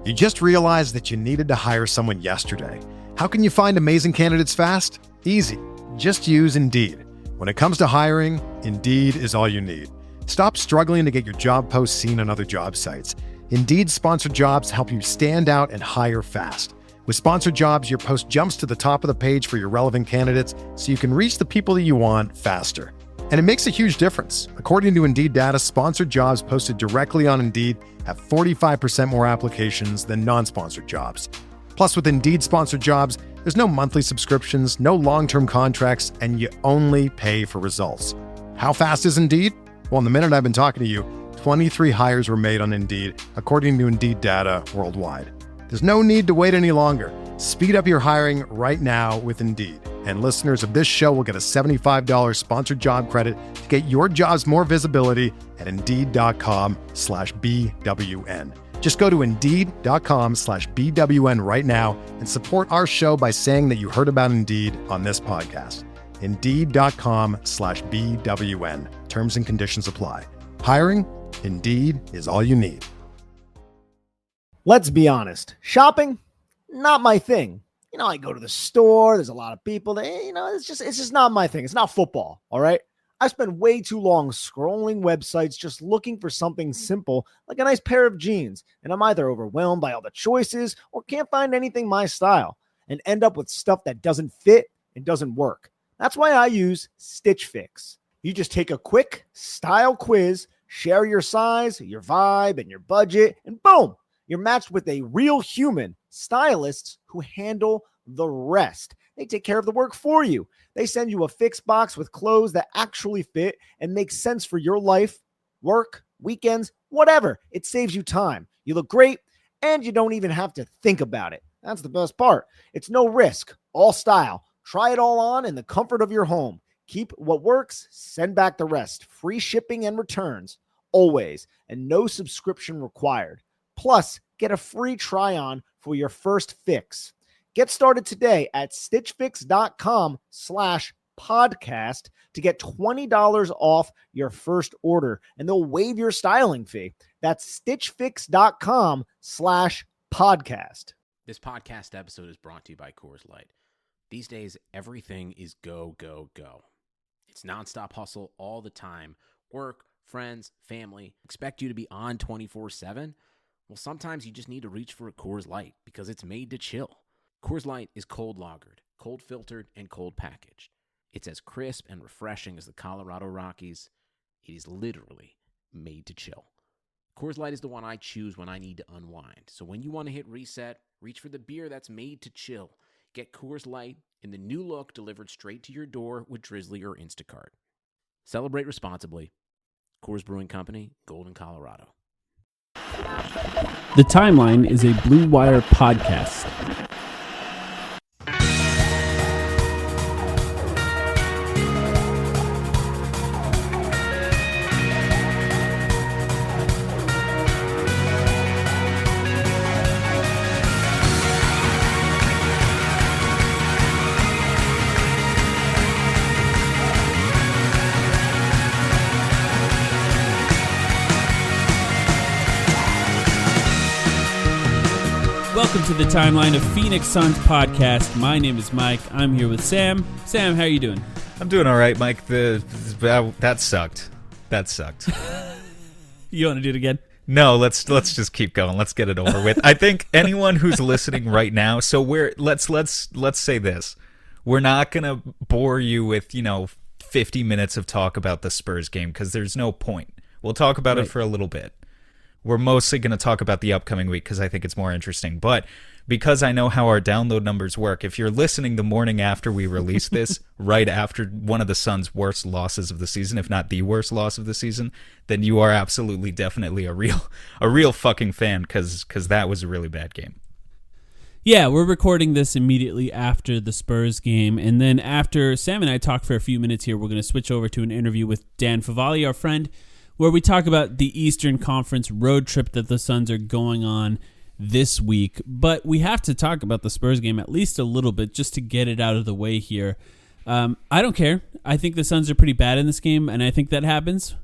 You just realized that you needed to hire someone yesterday. How can you find amazing candidates fast? Easy. Just use Indeed. When it comes to hiring, Indeed is all you need. Stop struggling to get your job posts seen on other job sites. Indeed sponsored jobs help you stand out and hire fast. With sponsored jobs, your post jumps to the top of the page for your relevant candidates so you can reach the people that you want faster. And it makes a huge difference. According to Indeed data, sponsored jobs posted directly on Indeed have 45% more applications than non-sponsored jobs. Plus, with Indeed sponsored jobs, there's no monthly subscriptions, no long-term contracts, and you only pay for results. How fast is Indeed? Well, in the minute I've been talking to you, 23 hires were made on Indeed, according to Indeed data worldwide. There's no need to wait any longer. Speed up your hiring right now with Indeed. And listeners of this show will get a $75 sponsored job credit to get your jobs more visibility at Indeed.com/BWN. Just go to Indeed.com/BWN right now and support our show by saying that you heard about Indeed on this podcast. Indeed.com/BWN. Terms and conditions apply. Hiring? Indeed is all you need. Let's be honest. Shopping? Not my thing. I go to the store. There's a lot of people that, it's just not my thing. It's not football. All right. I spend way too long scrolling websites just looking for something simple like a nice pair of jeans. And I'm either overwhelmed by all the choices or can't find anything my style and end up with stuff that doesn't fit and doesn't work. That's why I use Stitch Fix. You just take a quick style quiz, share your size, your vibe, and your budget, and boom, you're matched with a real human stylists who handle the rest. They take care of the work for you. They send you a fix box with clothes that actually fit and make sense for your life, work, weekends, whatever. It saves you time. You look great, and you don't even have to think about it. That's the best part. It's no risk, all style. Try it all on in the comfort of your home. Keep what works, send back the rest. Free shipping and returns, always, and no subscription required. Plus, get a free try-on for your first fix. Get started today at stitchfix.com/podcast to get $20 off your first order, and they'll waive your styling fee. That's stitchfix.com/podcast. This podcast episode is brought to you by Coors Light. These days, everything is go, go, go. It's nonstop hustle all the time. Work, friends, family, expect you to be on 24/7. Well, sometimes you just need to reach for a Coors Light because it's made to chill. Coors Light is cold lagered, cold filtered, and cold packaged. It's as crisp and refreshing as the Colorado Rockies. It is literally made to chill. Coors Light is the one I choose when I need to unwind. So when you want to hit reset, reach for the beer that's made to chill. Get Coors Light in the new look delivered straight to your door with Drizzly or Instacart. Celebrate responsibly. Coors Brewing Company, Golden, Colorado. The Timeline is a Blue Wire podcast. Welcome to the Timeline of Phoenix Suns podcast. My name is Mike. I'm here with Sam. Sam, how are you doing? I'm doing all right, Mike. That sucked. That sucked. You want to do it again? No, let's just keep going. Let's get it over with. I think anyone who's listening right now. So let's say this: we're not gonna bore you with 50 minutes of talk about the Spurs game because there's no point. We'll talk about it for a little bit. We're mostly going to talk about the upcoming week because I think it's more interesting. But because I know how our download numbers work, if you're listening the morning after we release this, right after one of the Suns' worst losses of the season, if not the worst loss of the season, then you are absolutely, definitely a real fucking fan because that was a really bad game. Yeah, we're recording this immediately after the Spurs game. And then after Sam and I talk for a few minutes here, we're going to switch over to an interview with Dan Favale, our friend, where we talk about the Eastern Conference road trip that the Suns are going on this week. But we have to talk about the Spurs game at least a little bit just to get it out of the way here. I don't care. I think the Suns are pretty bad in this game, and I think that happens.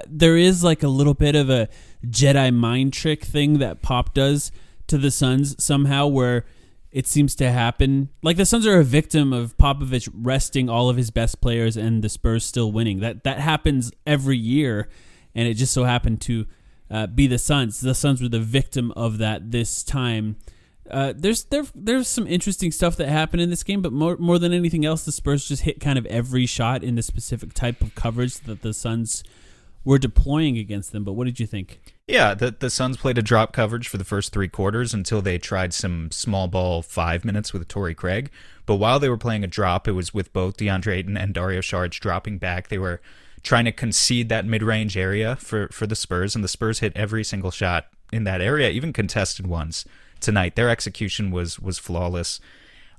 There is like a little bit of a Jedi mind trick thing that Pop does to the Suns somehow, where it seems to happen. Like the Suns are a victim of Popovich resting all of his best players and the Spurs still winning. That happens every year, and it just so happened to be the Suns. The Suns were the victim of that this time. There's some interesting stuff that happened in this game, but more than anything else, the Spurs just hit kind of every shot in the specific type of coverage that the Suns were deploying against them. But what did you think? Yeah, the Suns played a drop coverage for the first 3 quarters until they tried some small ball 5 minutes with Torrey Craig. But while they were playing a drop, it was with both DeAndre Ayton and Dario Saric dropping back. They were trying to concede that mid-range area for the Spurs, and the Spurs hit every single shot in that area, even contested ones tonight. Their execution was flawless.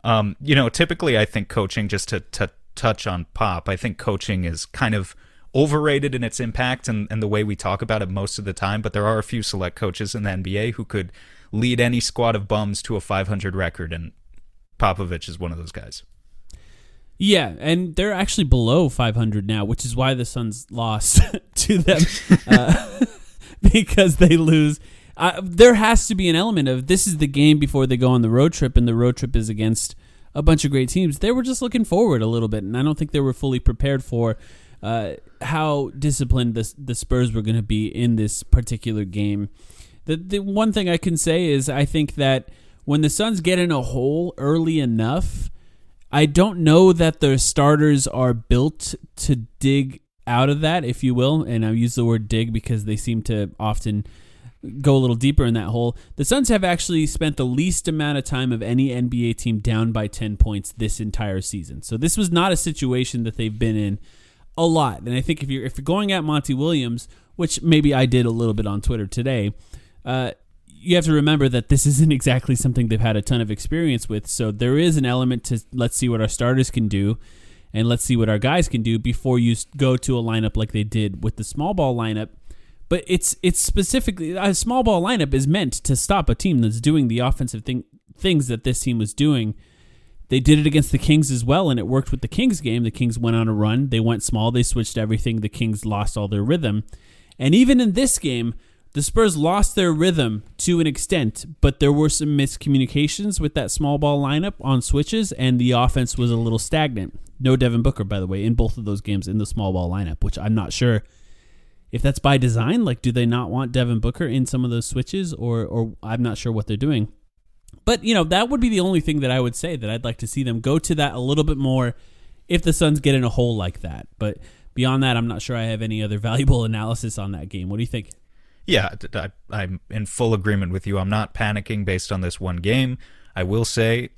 Typically I think coaching, just to touch on Pop, I think coaching is kind of overrated in its impact and the way we talk about it most of the time, but there are a few select coaches in the NBA who could lead any squad of bums to a 500 record, and Popovich is one of those guys. Yeah, and they're actually below 500 now, which is why the Suns lost to them because they lose. There has to be an element of this is the game before they go on the road trip, and the road trip is against a bunch of great teams. They were just looking forward a little bit, and I don't think they were fully prepared for how disciplined the Spurs were going to be in this particular game. The one thing I can say is I think that when the Suns get in a hole early enough, I don't know that their starters are built to dig out of that, if you will, and I use the word dig because they seem to often go a little deeper in that hole. The Suns have actually spent the least amount of time of any NBA team down by 10 points this entire season. So this was not a situation that they've been in a lot. And I think if you're going at Monty Williams, which maybe I did a little bit on Twitter today, you have to remember that this isn't exactly something they've had a ton of experience with. So there is an element to let's see what our starters can do and let's see what our guys can do before you go to a lineup like they did with the small ball lineup. But it's specifically, a small ball lineup is meant to stop a team that's doing the offensive things that this team was doing. They did it against the Kings as well, and it worked with the Kings game. The Kings went on a run. They went small. They switched everything. The Kings lost all their rhythm. And even in this game, the Spurs lost their rhythm to an extent, but there were some miscommunications with that small ball lineup on switches, and the offense was a little stagnant. No Devin Booker, by the way, in both of those games in the small ball lineup, which I'm not sure if that's by design. Like, do they not want Devin Booker in some of those switches, or I'm not sure what they're doing. But, that would be the only thing that I would say that I'd like to see them go to that a little bit more if the Suns get in a hole like that. But beyond that, I'm not sure I have any other valuable analysis on that game. What do you think? Yeah, I'm in full agreement with you. I'm not panicking based on this one game. I will say,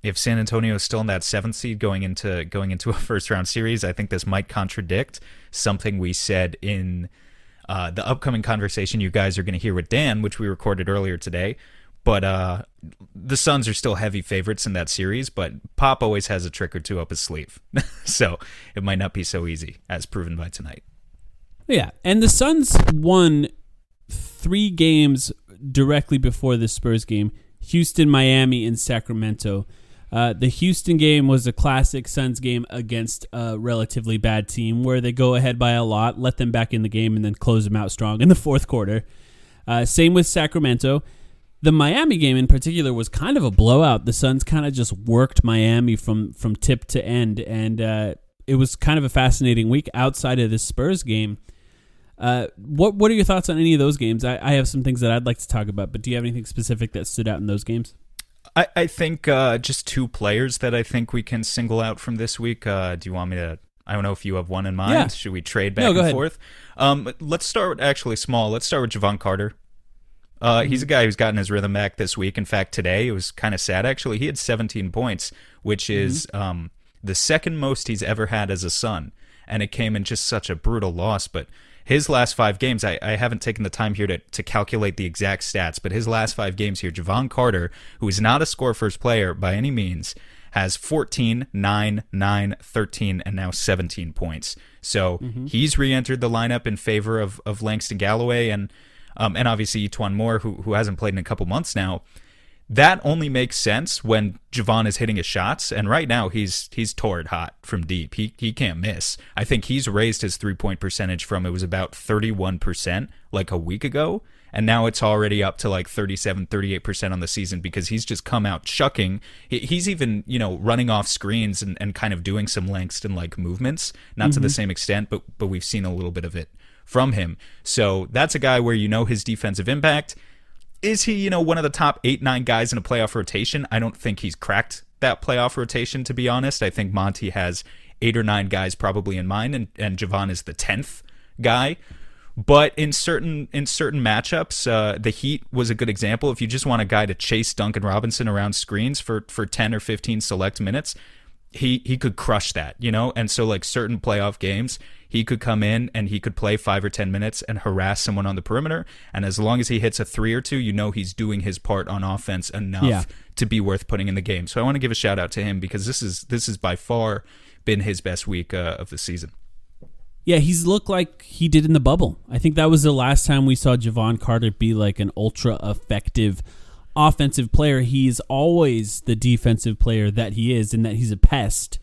if San Antonio is still in that 7th seed going into a first-round series, I think this might contradict something we said in the upcoming conversation you guys are going to hear with Dan, which we recorded earlier today. But the Suns are still heavy favorites in that series, but Pop always has a trick or two up his sleeve. So it might not be so easy, as proven by tonight. Yeah, and the Suns won 3 games directly before the Spurs game: Houston, Miami, and Sacramento. The Houston game was a classic Suns game against a relatively bad team where they go ahead by a lot, let them back in the game, and then close them out strong in the fourth quarter. Same with Sacramento. The Miami game in particular was kind of a blowout. The Suns kind of just worked Miami from tip to end, and it was kind of a fascinating week outside of this Spurs game. What are your thoughts on any of those games? I have some things that I'd like to talk about, but do you have anything specific that stood out in those games? I think just 2 players that I think we can single out from this week. Do you want me to? I don't know if you have one in mind. Yeah. Should we trade back and forth? Let's start actually small. Let's start with Javon Carter. He's a guy who's gotten his rhythm back this week. In fact, today it was kind of sad, actually. He had 17 points, which is the second most he's ever had as a Sun, and it came in just such a brutal loss. But his last 5 games, I haven't taken the time here to calculate the exact stats, but his last 5 games here, Javon Carter, who is not a score-first player by any means, has 14, 9, 9, 13, and now 17 points. So he's re-entered the lineup in favor of Langston Galloway and obviously Etuan Moore, who hasn't played in a couple months now. That only makes sense when Javon is hitting his shots, and right now he's torrid hot from deep. He can't miss. I think he's raised his 3-point percentage from, it was about 31% like a week ago, And now it's already up to like 37-38% on the season because he's just come out chucking. He's even, running off screens and kind of doing some Langston like movements, not to the same extent, but we've seen a little bit of it from him. So that's a guy where his defensive impact. Is he, one of the top 8-9 guys in a playoff rotation? I don't think he's cracked that playoff rotation, to be honest. I think Monty has 8 or 9 guys probably in mind, and Javon is the 10th guy. But in certain matchups, the Heat was a good example. If you just want a guy to chase Duncan Robinson around screens for 10 or 15 select minutes, he could crush that, And so like certain playoff games, he could come in and he could play 5 or 10 minutes and harass someone on the perimeter. And as long as he hits a 3 or 2, he's doing his part on offense enough to be worth putting in the game. So I want to give a shout out to him because this is by far been his best week of the season. Yeah, he's looked like he did in the bubble. I think that was the last time we saw Javon Carter be like an ultra effective offensive player. He's always the defensive player that he is, and that he's a pest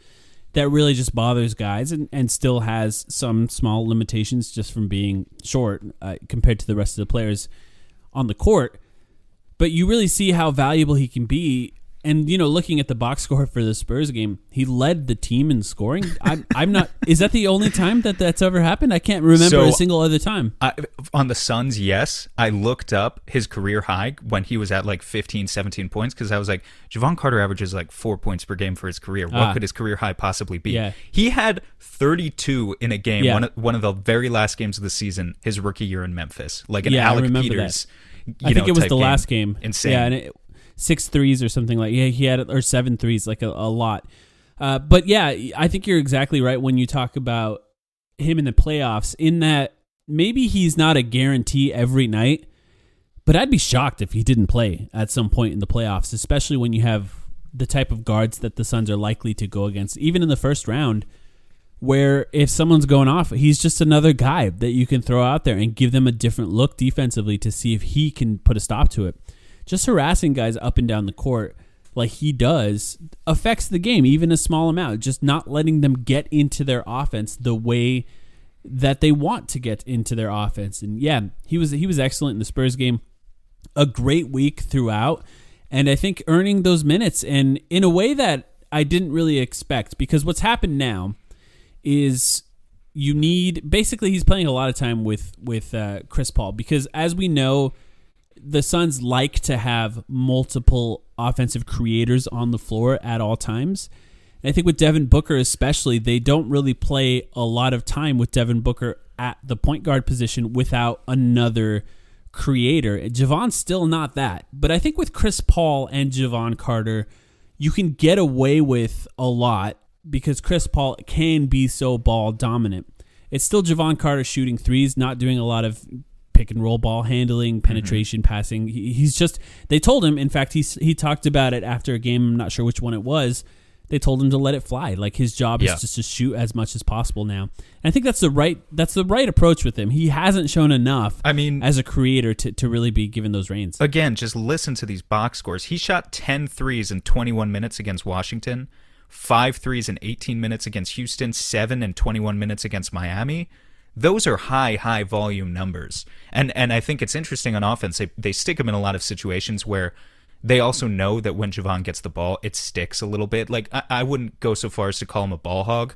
that really just bothers guys and still has some small limitations just from being short compared to the rest of the players on the court. But you really see how valuable he can be. And, looking at the box score for the Spurs game, he led the team in scoring. I'm not. Is that the only time that's ever happened? I can't remember a single other time. On the Suns, yes. I looked up his career high when he was at like 15, 17 points because I was like, Javon Carter averages like 4 points per game for his career. What could his career high possibly be? Yeah. He had 32 in a game, one of the very last games of the season, his rookie year in Memphis. Like an Alec Peters, I think it was the last game. Insane. Yeah, and 6 threes or something like he had, or 7 threes, like a lot. But yeah, I think you're exactly right when you talk about him in the playoffs, in that maybe he's not a guarantee every night, but I'd be shocked if he didn't play at some point in the playoffs, especially when you have the type of guards that the Suns are likely to go against, even in the first round, where if someone's going off, he's just another guy that you can throw out there and give them a different look defensively to see if he can put a stop to it. Just harassing guys up and down the court like he does affects the game, even a small amount. Just not letting them get into their offense the way that they want to get into their offense. And yeah, he was excellent in the Spurs game. A great week throughout. And I think earning those minutes, and in a way that I didn't really expect, because what's happened now is basically he's playing a lot of time with Chris Paul, because as we know, the Suns like to have multiple offensive creators on the floor at all times. And I think with Devin Booker especially, they don't really play a lot of time with Devin Booker at the point guard position without another creator. Javon's still not that. But I think with Chris Paul and Javon Carter, you can get away with a lot because Chris Paul can be so ball dominant. It's still Javon Carter shooting threes, not doing a lot of pick and roll ball handling, penetration, passing. He's just, they told him, in fact, he talked about it after a game, I'm not sure which one it was. They told him to let it fly. Like his job is just to shoot as much as possible now. And I think that's the right approach with him. He hasn't shown enough, as a creator to really be given those reins. Again, just listen to these box scores. He shot 10 threes in 21 minutes against Washington, 5 threes in 18 minutes against Houston, 7 in 21 minutes against Miami. Those are high volume numbers. And I think it's interesting on offense. They stick him in a lot of situations where they also know that when Javon gets the ball, it sticks a little bit. Like I wouldn't go so far as to call him a ball hog,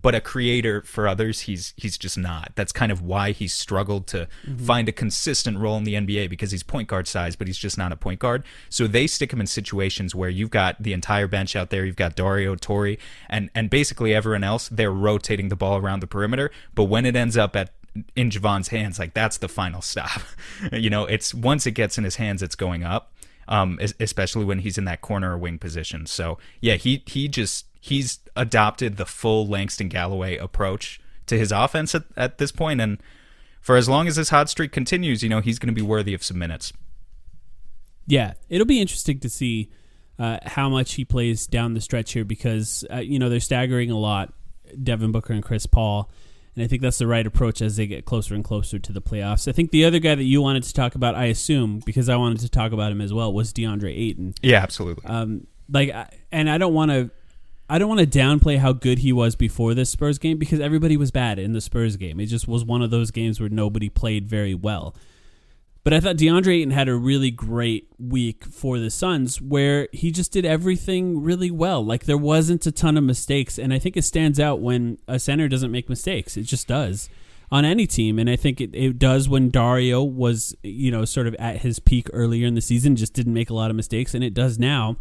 but a creator for others, he's just not. That's kind of why he's struggled to find a consistent role in the NBA, because he's point guard size, but he's just not a point guard. So they stick him in situations where you've got the entire bench out there. You've got Dario, Torrey, and basically everyone else. They're rotating the ball around the perimeter. But when it ends up in Javon's hands, like that's the final stop. It's once it gets in his hands, it's going up. Especially when he's in that corner or wing position. So yeah, he's adopted the full Langston Galloway approach to his offense at this point, and for as long as this hot streak continues, he's going to be worthy of some minutes. Yeah, it'll be interesting to see how much he plays down the stretch here, because they're staggering a lot, Devin Booker and Chris Paul. And I think that's the right approach as they get closer and closer to the playoffs. I think the other guy that you wanted to talk about, I assume, because I wanted to talk about him as well, was DeAndre Ayton. Yeah, absolutely. And I don't want to downplay how good he was before this Spurs game, because everybody was bad in the Spurs game. It just was one of those games where nobody played very well. But I thought DeAndre Ayton had a really great week for the Suns where he just did everything really well. Like, there wasn't a ton of mistakes, and I think it stands out when a center doesn't make mistakes. It just does on any team, and I think it does when Dario was, sort of at his peak earlier in the season, just didn't make a lot of mistakes, and it does now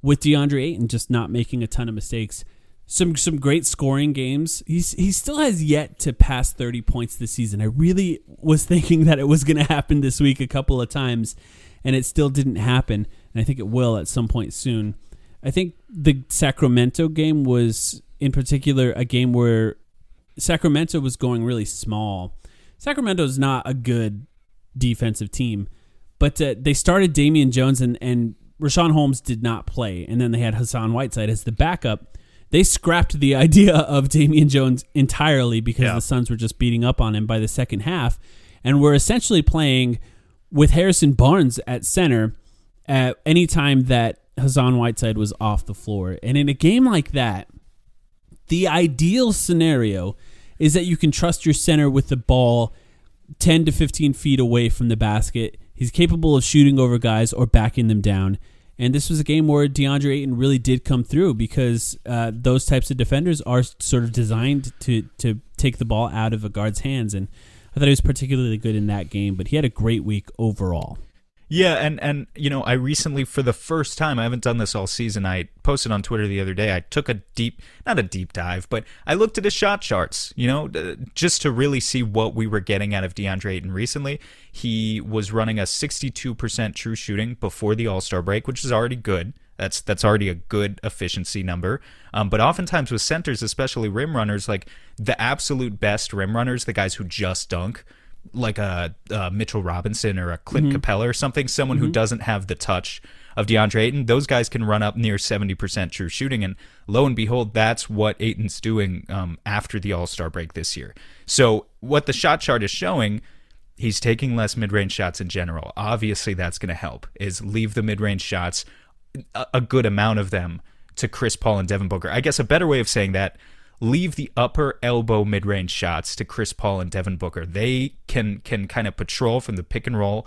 with DeAndre Ayton just not making a ton of mistakes. Some great scoring games. He still has yet to pass 30 points this season. I really was thinking that it was going to happen this week a couple of times, and it still didn't happen, and I think it will at some point soon. I think the Sacramento game was, in particular, a game where Sacramento was going really small. Sacramento's not a good defensive team, but they started Damian Jones, and Rashawn Holmes did not play, and then they had Hassan Whiteside as the backup. They scrapped the idea of Damian Jones entirely because the Suns were just beating up on him by the second half, and were essentially playing with Harrison Barnes at center at any time that Hassan Whiteside was off the floor. And in a game like that, the ideal scenario is that you can trust your center with the ball 10 to 15 feet away from the basket. He's capable of shooting over guys or backing them down. And this was a game where DeAndre Ayton really did come through because those types of defenders are sort of designed to take the ball out of a guard's hands. And I thought he was particularly good in that game, but he had a great week overall. Yeah, and I recently, for the first time, I haven't done this all season, I posted on Twitter the other day, I took not a deep dive, but I looked at his shot charts, just to really see what we were getting out of DeAndre Ayton recently. He was running a 62% true shooting before the All-Star break, which is already good. That's already a good efficiency number. But oftentimes with centers, especially rim runners, like the absolute best rim runners, the guys who just dunk, like a Mitchell Robinson or a Clint Capella or something, someone who doesn't have the touch of DeAndre Ayton, those guys can run up near 70% true shooting, and lo and behold, that's what Ayton's doing after the All-Star break this year. So what the shot chart is showing, he's taking less mid-range shots in general. Obviously that's going to help, is leave the mid-range shots, a good amount of them, to Chris Paul and Devin Booker. I guess a better way of saying that, leave the upper elbow mid-range shots to Chris Paul and Devin Booker. They can kind of patrol from the pick and roll,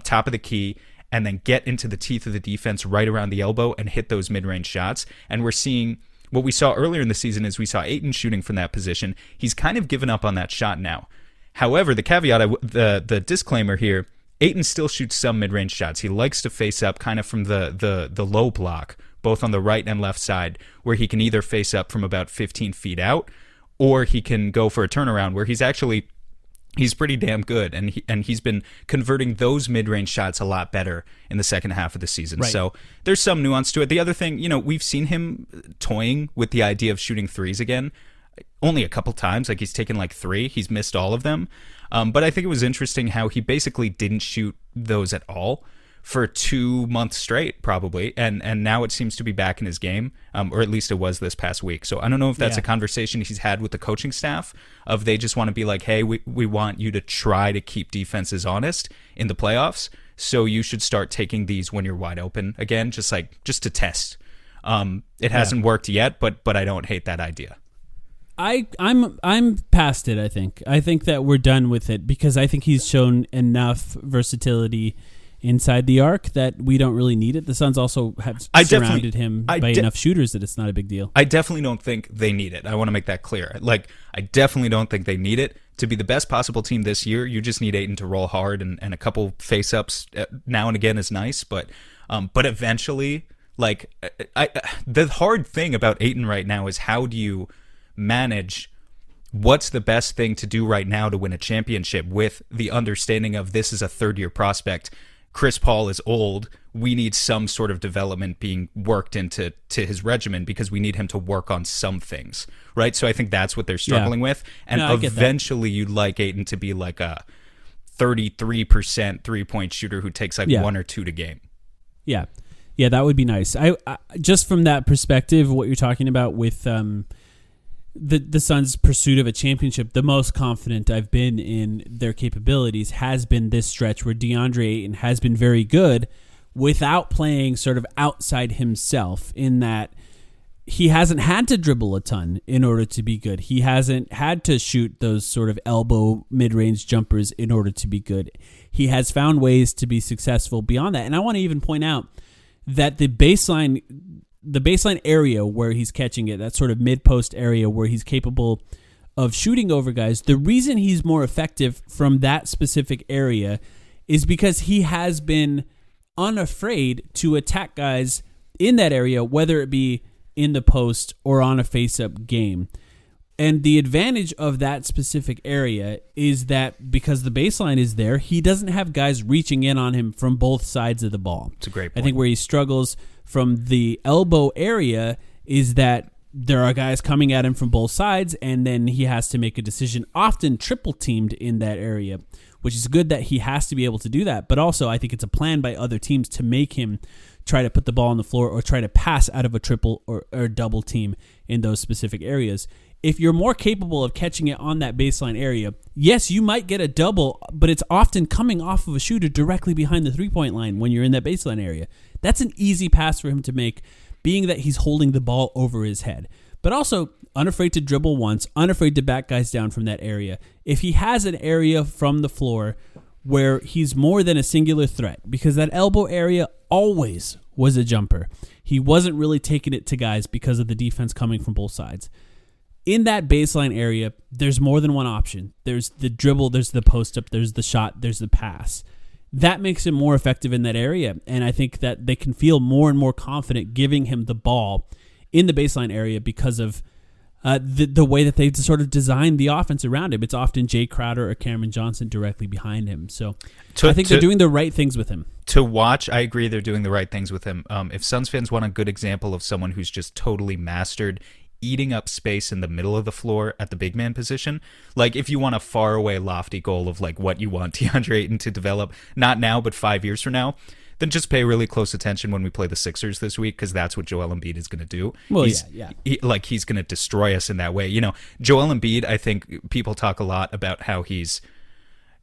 top of the key, and then get into the teeth of the defense right around the elbow and hit those mid-range shots. And we're seeing what we saw earlier in the season is we saw Ayton shooting from that position. He's kind of given up on that shot now. However, the caveat, the disclaimer here, Ayton still shoots some mid-range shots. He likes to face up kind of from the low block, both on the right and left side, where he can either face up from about 15 feet out, or he can go for a turnaround where he's pretty damn good, and he's been converting those mid-range shots a lot better in the second half of the season. Right. So there's some nuance to it. The other thing, we've seen him toying with the idea of shooting threes again, only a couple times. Like, he's taken like 3, he's missed all of them. But I think it was interesting how he basically didn't shoot those at all for 2 months straight, probably, and now it seems to be back in his game, or at least it was this past week. So I don't know if that's a conversation he's had with the coaching staff, of they just want to be like, hey, we want you to try to keep defenses honest in the playoffs, so you should start taking these when you're wide open again, just to test. It hasn't worked yet, but I don't hate that idea. I'm past it. I think that we're done with it, because I think he's shown enough versatility inside the arc that we don't really need it. The Suns also have surrounded him by enough shooters that it's not a big deal. I definitely don't think they need it. I want to make that clear. Like, I definitely don't think they need it. To be the best possible team this year, you just need Ayton to roll hard, and a couple face-ups now and again is nice, but eventually, like, the hard thing about Ayton right now is how do you manage what's the best thing to do right now to win a championship, with the understanding of this is a third-year prospect. Chris Paul is old. We need some sort of development being worked into his regimen, because we need him to work on some things, right? So I think that's what they're struggling with. And eventually you'd like Ayton to be like a 33% three-point shooter who takes like 1 or 2 to game. Yeah, that would be nice. I just from that perspective, what you're talking about with the Suns' pursuit of a championship, the most confident I've been in their capabilities has been this stretch where DeAndre Ayton has been very good without playing sort of outside himself, in that he hasn't had to dribble a ton in order to be good. He hasn't had to shoot those sort of elbow mid-range jumpers in order to be good. He has found ways to be successful beyond that. And I want to even point out that the baseline area where he's catching it, that sort of mid-post area where he's capable of shooting over guys, the reason he's more effective from that specific area is because he has been unafraid to attack guys in that area, whether it be in the post or on a face-up game. And the advantage of that specific area is that because the baseline is there, he doesn't have guys reaching in on him from both sides of the ball. It's a great point. I think where he struggles from the elbow area is that there are guys coming at him from both sides, and then he has to make a decision, often triple teamed in that area, which is good that he has to be able to do that. But also, I think it's a plan by other teams to make him try to put the ball on the floor or try to pass out of a triple or double team in those specific areas. If you're more capable of catching it on that baseline area, yes, you might get a double, but it's often coming off of a shooter directly behind the three-point line when you're in that baseline area. That's an easy pass for him to make, being that he's holding the ball over his head. But also, unafraid to dribble once, unafraid to back guys down from that area. If he has an area from the floor where he's more than a singular threat, because that elbow area always was a jumper. He wasn't really taking it to guys because of the defense coming from both sides. In that baseline area, there's more than one option. There's the dribble, there's the post-up, there's the shot, there's the pass. That makes him more effective in that area, and I think that they can feel more and more confident giving him the ball in the baseline area because of the way that they've sort of designed the offense around him. It's often Jay Crowder or Cameron Johnson directly behind him. So I think they're doing the right things with him. To watch, I agree they're doing the right things with him. If Suns fans want a good example of someone who's just totally mastered eating up space in the middle of the floor at the big man position, like if you want a far away lofty goal of like what you want DeAndre Ayton to develop, not now, but 5 years from now, then just pay really close attention when we play the Sixers this week, because that's what Joel Embiid is going to do. Well, he's going to destroy us in that way. You know, Joel Embiid, I think people talk a lot about how he's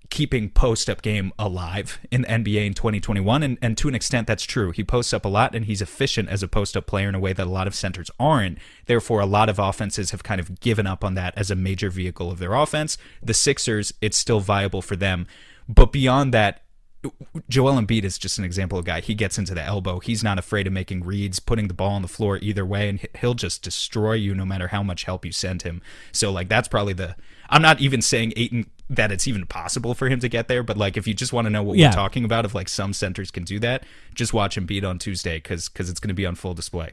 keeping post-up game alive in the NBA in 2021, and to an extent that's true. He posts up a lot, and he's efficient as a post-up player in a way that a lot of centers aren't. Therefore, a lot of offenses have kind of given up on that as a major vehicle of their offense. The Sixers, it's still viable for them. But beyond that, Joel Embiid is just an example of a guy. He gets into the elbow. He's not afraid of making reads, putting the ball on the floor either way, and he'll just destroy you no matter how much help you send him. So, like, that's probably I'm not even saying Ayton that it's even possible for him to get there, but, like, if you just want to know what we're talking about, if, like, some centers can do that, just watch Embiid on Tuesday because it's going to be on full display.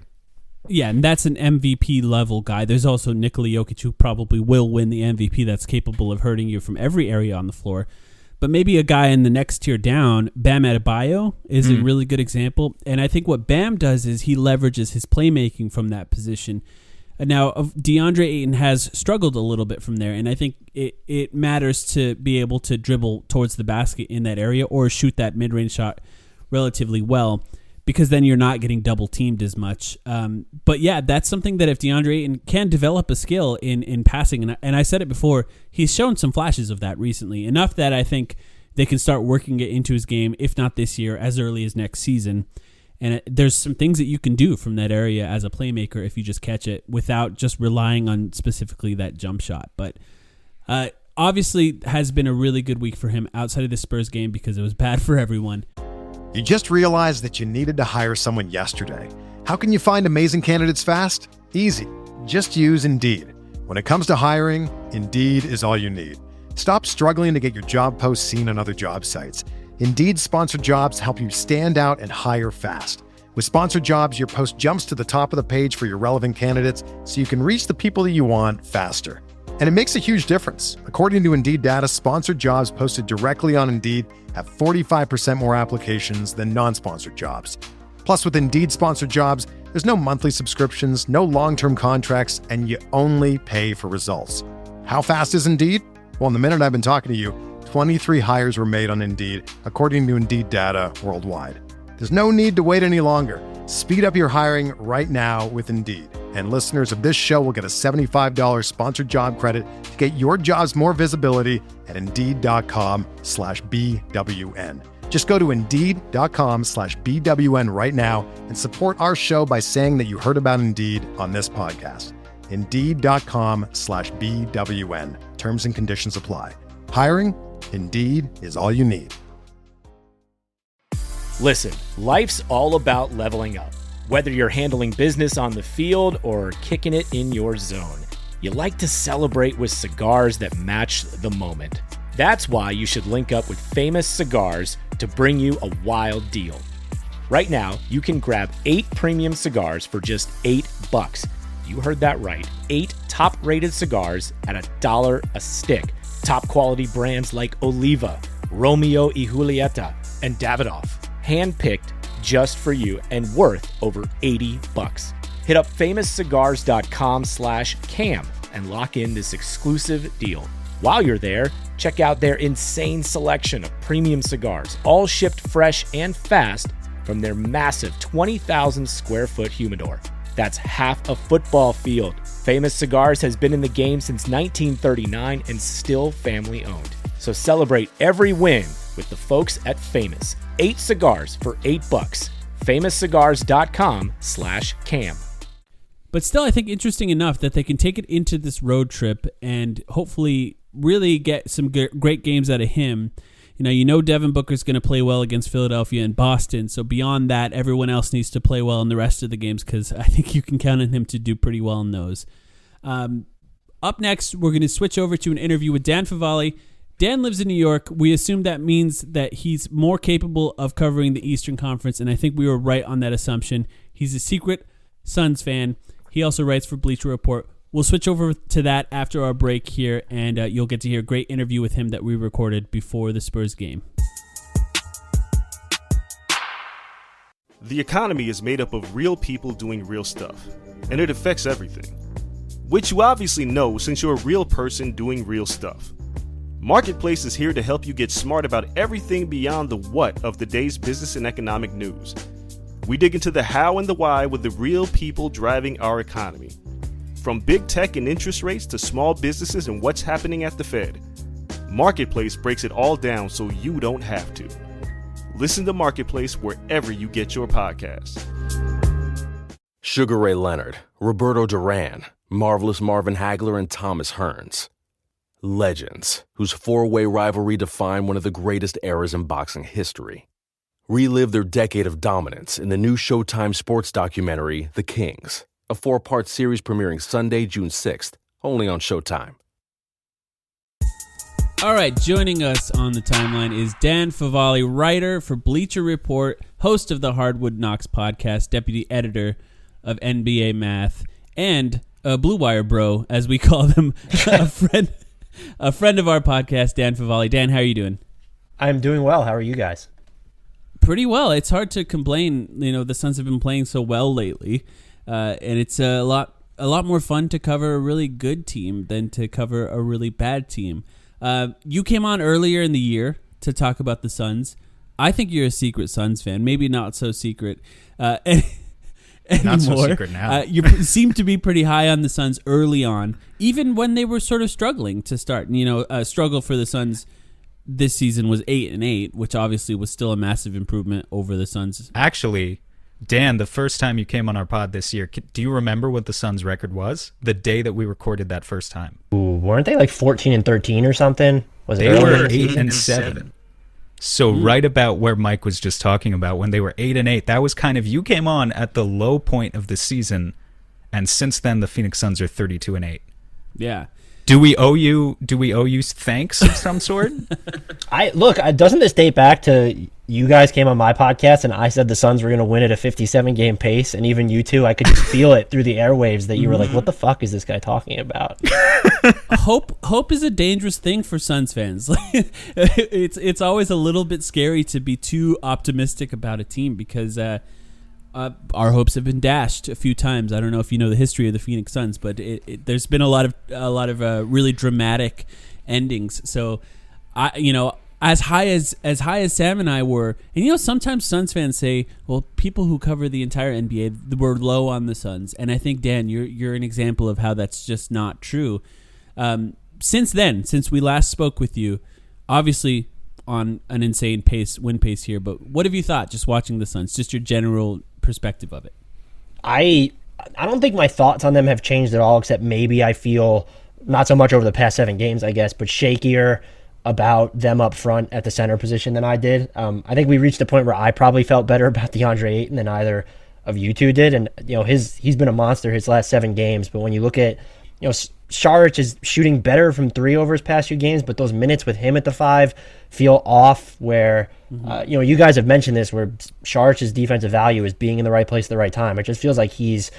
Yeah, and that's an MVP level guy. There's also Nikola Jokic, who probably will win the MVP, that's capable of hurting you from every area on the floor. But maybe a guy in the next tier down, Bam Adebayo, is a really good example. And I think what Bam does is he leverages his playmaking from that position. Now, DeAndre Ayton has struggled a little bit from there, and I think it matters to be able to dribble towards the basket in that area or shoot that mid-range shot relatively well, because then you're not getting double-teamed as much. But yeah, that's something that if DeAndre Ayton can develop a skill in passing, and I said it before, he's shown some flashes of that recently, enough that I think they can start working it into his game, if not this year, as early as next season. And there's some things that you can do from that area as a playmaker if you just catch it without just relying on specifically that jump shot. But obviously has been a really good week for him outside of the Spurs game because it was bad for everyone. You just realized that you needed to hire someone yesterday. How can you find amazing candidates fast? Easy. Just use Indeed. When it comes to hiring, Indeed is all you need. Stop struggling to get your job posts seen on other job sites. Indeed sponsored jobs help you stand out and hire fast. With sponsored jobs, your post jumps to the top of the page for your relevant candidates so you can reach the people that you want faster. And it makes a huge difference. According to Indeed data, sponsored jobs posted directly on Indeed have 45% more applications than non-sponsored jobs. Plus, with Indeed sponsored jobs, there's no monthly subscriptions, no long-term contracts, and you only pay for results. How fast is Indeed? Well, in the minute I've been talking to you, 23 hires were made on Indeed, according to Indeed data worldwide. There's no need to wait any longer. Speed up your hiring right now with Indeed. And listeners of this show will get a $75 sponsored job credit to get your jobs more visibility at Indeed.com/BWN. Just go to Indeed.com/BWN right now and support our show by saying that you heard about Indeed on this podcast. Indeed.com/BWN. Terms and conditions apply. Hiring? Indeed is all you need. Listen, life's all about leveling up. Whether you're handling business on the field or kicking it in your zone, you like to celebrate with cigars that match the moment. That's why you should link up with Famous Cigars to bring you a wild deal. Right now, you can grab 8 premium cigars for just $8. You heard that right. 8 top-rated cigars at $1 a stick. Top quality brands like Oliva, Romeo y Julieta, and Davidoff. Hand-picked just for you and worth over $80. Hit up famouscigars.com/cam and lock in this exclusive deal. While you're there, check out their insane selection of premium cigars, all shipped fresh and fast from their massive 20,000 square foot humidor. That's half a football field. Famous Cigars has been in the game since 1939 and still family owned. So celebrate every win with the folks at Famous. 8 cigars for $8. famouscigars.com/cam. But still, I think interesting enough that they can take it into this road trip and hopefully really get some great games out of him. You know Devin Booker's going to play well against Philadelphia and Boston. So beyond that, everyone else needs to play well in the rest of the games because I think you can count on him to do pretty well in those. Up next, we're going to switch over to an interview with Dan Favale. Dan lives in New York. We assume that means that he's more capable of covering the Eastern Conference, and I think we were right on that assumption. He's a secret Suns fan. He also writes for Bleacher Report. We'll switch over to that after our break here, and you'll get to hear a great interview with him that we recorded before the Spurs game. The economy is made up of real people doing real stuff, and it affects everything. Which you obviously know since you're a real person doing real stuff. Marketplace is here to help you get smart about everything beyond the what of the day's business and economic news. We dig into the how and the why with the real people driving our economy. From big tech and interest rates to small businesses and what's happening at the Fed. Marketplace breaks it all down so you don't have to. Listen to Marketplace wherever you get your podcasts. Sugar Ray Leonard, Roberto Duran, Marvelous Marvin Hagler, and Thomas Hearns. Legends, whose four-way rivalry defined one of the greatest eras in boxing history. Relive their decade of dominance in the new Showtime sports documentary, The Kings, a 4-part series premiering Sunday, June 6th, only on Showtime. All right, joining us on the timeline is Dan Favale, writer for Bleacher Report, host of the Hardwood Knocks podcast, deputy editor of NBA Math, and a Blue Wire bro, as we call them, a friend of our podcast, Dan Favale. Dan, how are you doing? I'm doing well. How are you guys? Pretty well. It's hard to complain. The Suns have been playing so well lately, and it's a lot more fun to cover a really good team than to cover a really bad team. You came on earlier in the year to talk about the Suns. I think you're a secret Suns fan. Maybe not so secret anymore. Not so secret now. You seem to be pretty high on the Suns early on, even when they were sort of struggling to start. Struggle for the Suns this season was 8-8, which obviously was still a massive improvement over the Suns. Actually, Dan, the first time you came on our pod this year, do you remember what the Suns' record was the day that we recorded that first time? Ooh, weren't they like 14-13 or something? Was it? They were 8-7. So right about where Mike was just talking about, when they were 8-8, that was kind of, you came on at the low point of the season, and since then the Phoenix Suns are 32-8. Yeah. Do we owe you thanks of some sort? Doesn't this date back to you guys came on my podcast and I said the Suns were going to win at a 57-game pace, and even you two, I could just feel it through the airwaves that you were like, what the fuck is this guy talking about? Hope is a dangerous thing for Suns fans. It's always a little bit scary to be too optimistic about a team because our hopes have been dashed a few times. I don't know if you know the history of the Phoenix Suns, but there's been a lot of really dramatic endings. So, as high as Sam and I were, and sometimes Suns fans say, well, people who cover the entire NBA were low on the Suns, and I think Dan, you're an example of how that's just not true. Since we last spoke with you, obviously on an insane win pace here, but what have you thought just watching the Suns? Just your general perspective of it. I don't think my thoughts on them have changed at all, except maybe I feel not so much over the past 7 games, I guess, but shakier about them up front at the center position than I did. I think we reached a point where I probably felt better about DeAndre Ayton than either of you two did, and he's been a monster his last 7 games. But when you look at Saric is shooting better from 3 over his past few games, but those minutes with him at the 5 feel off. Where you guys have mentioned this, where Saric's defensive value is being in the right place at the right time. It just feels like he's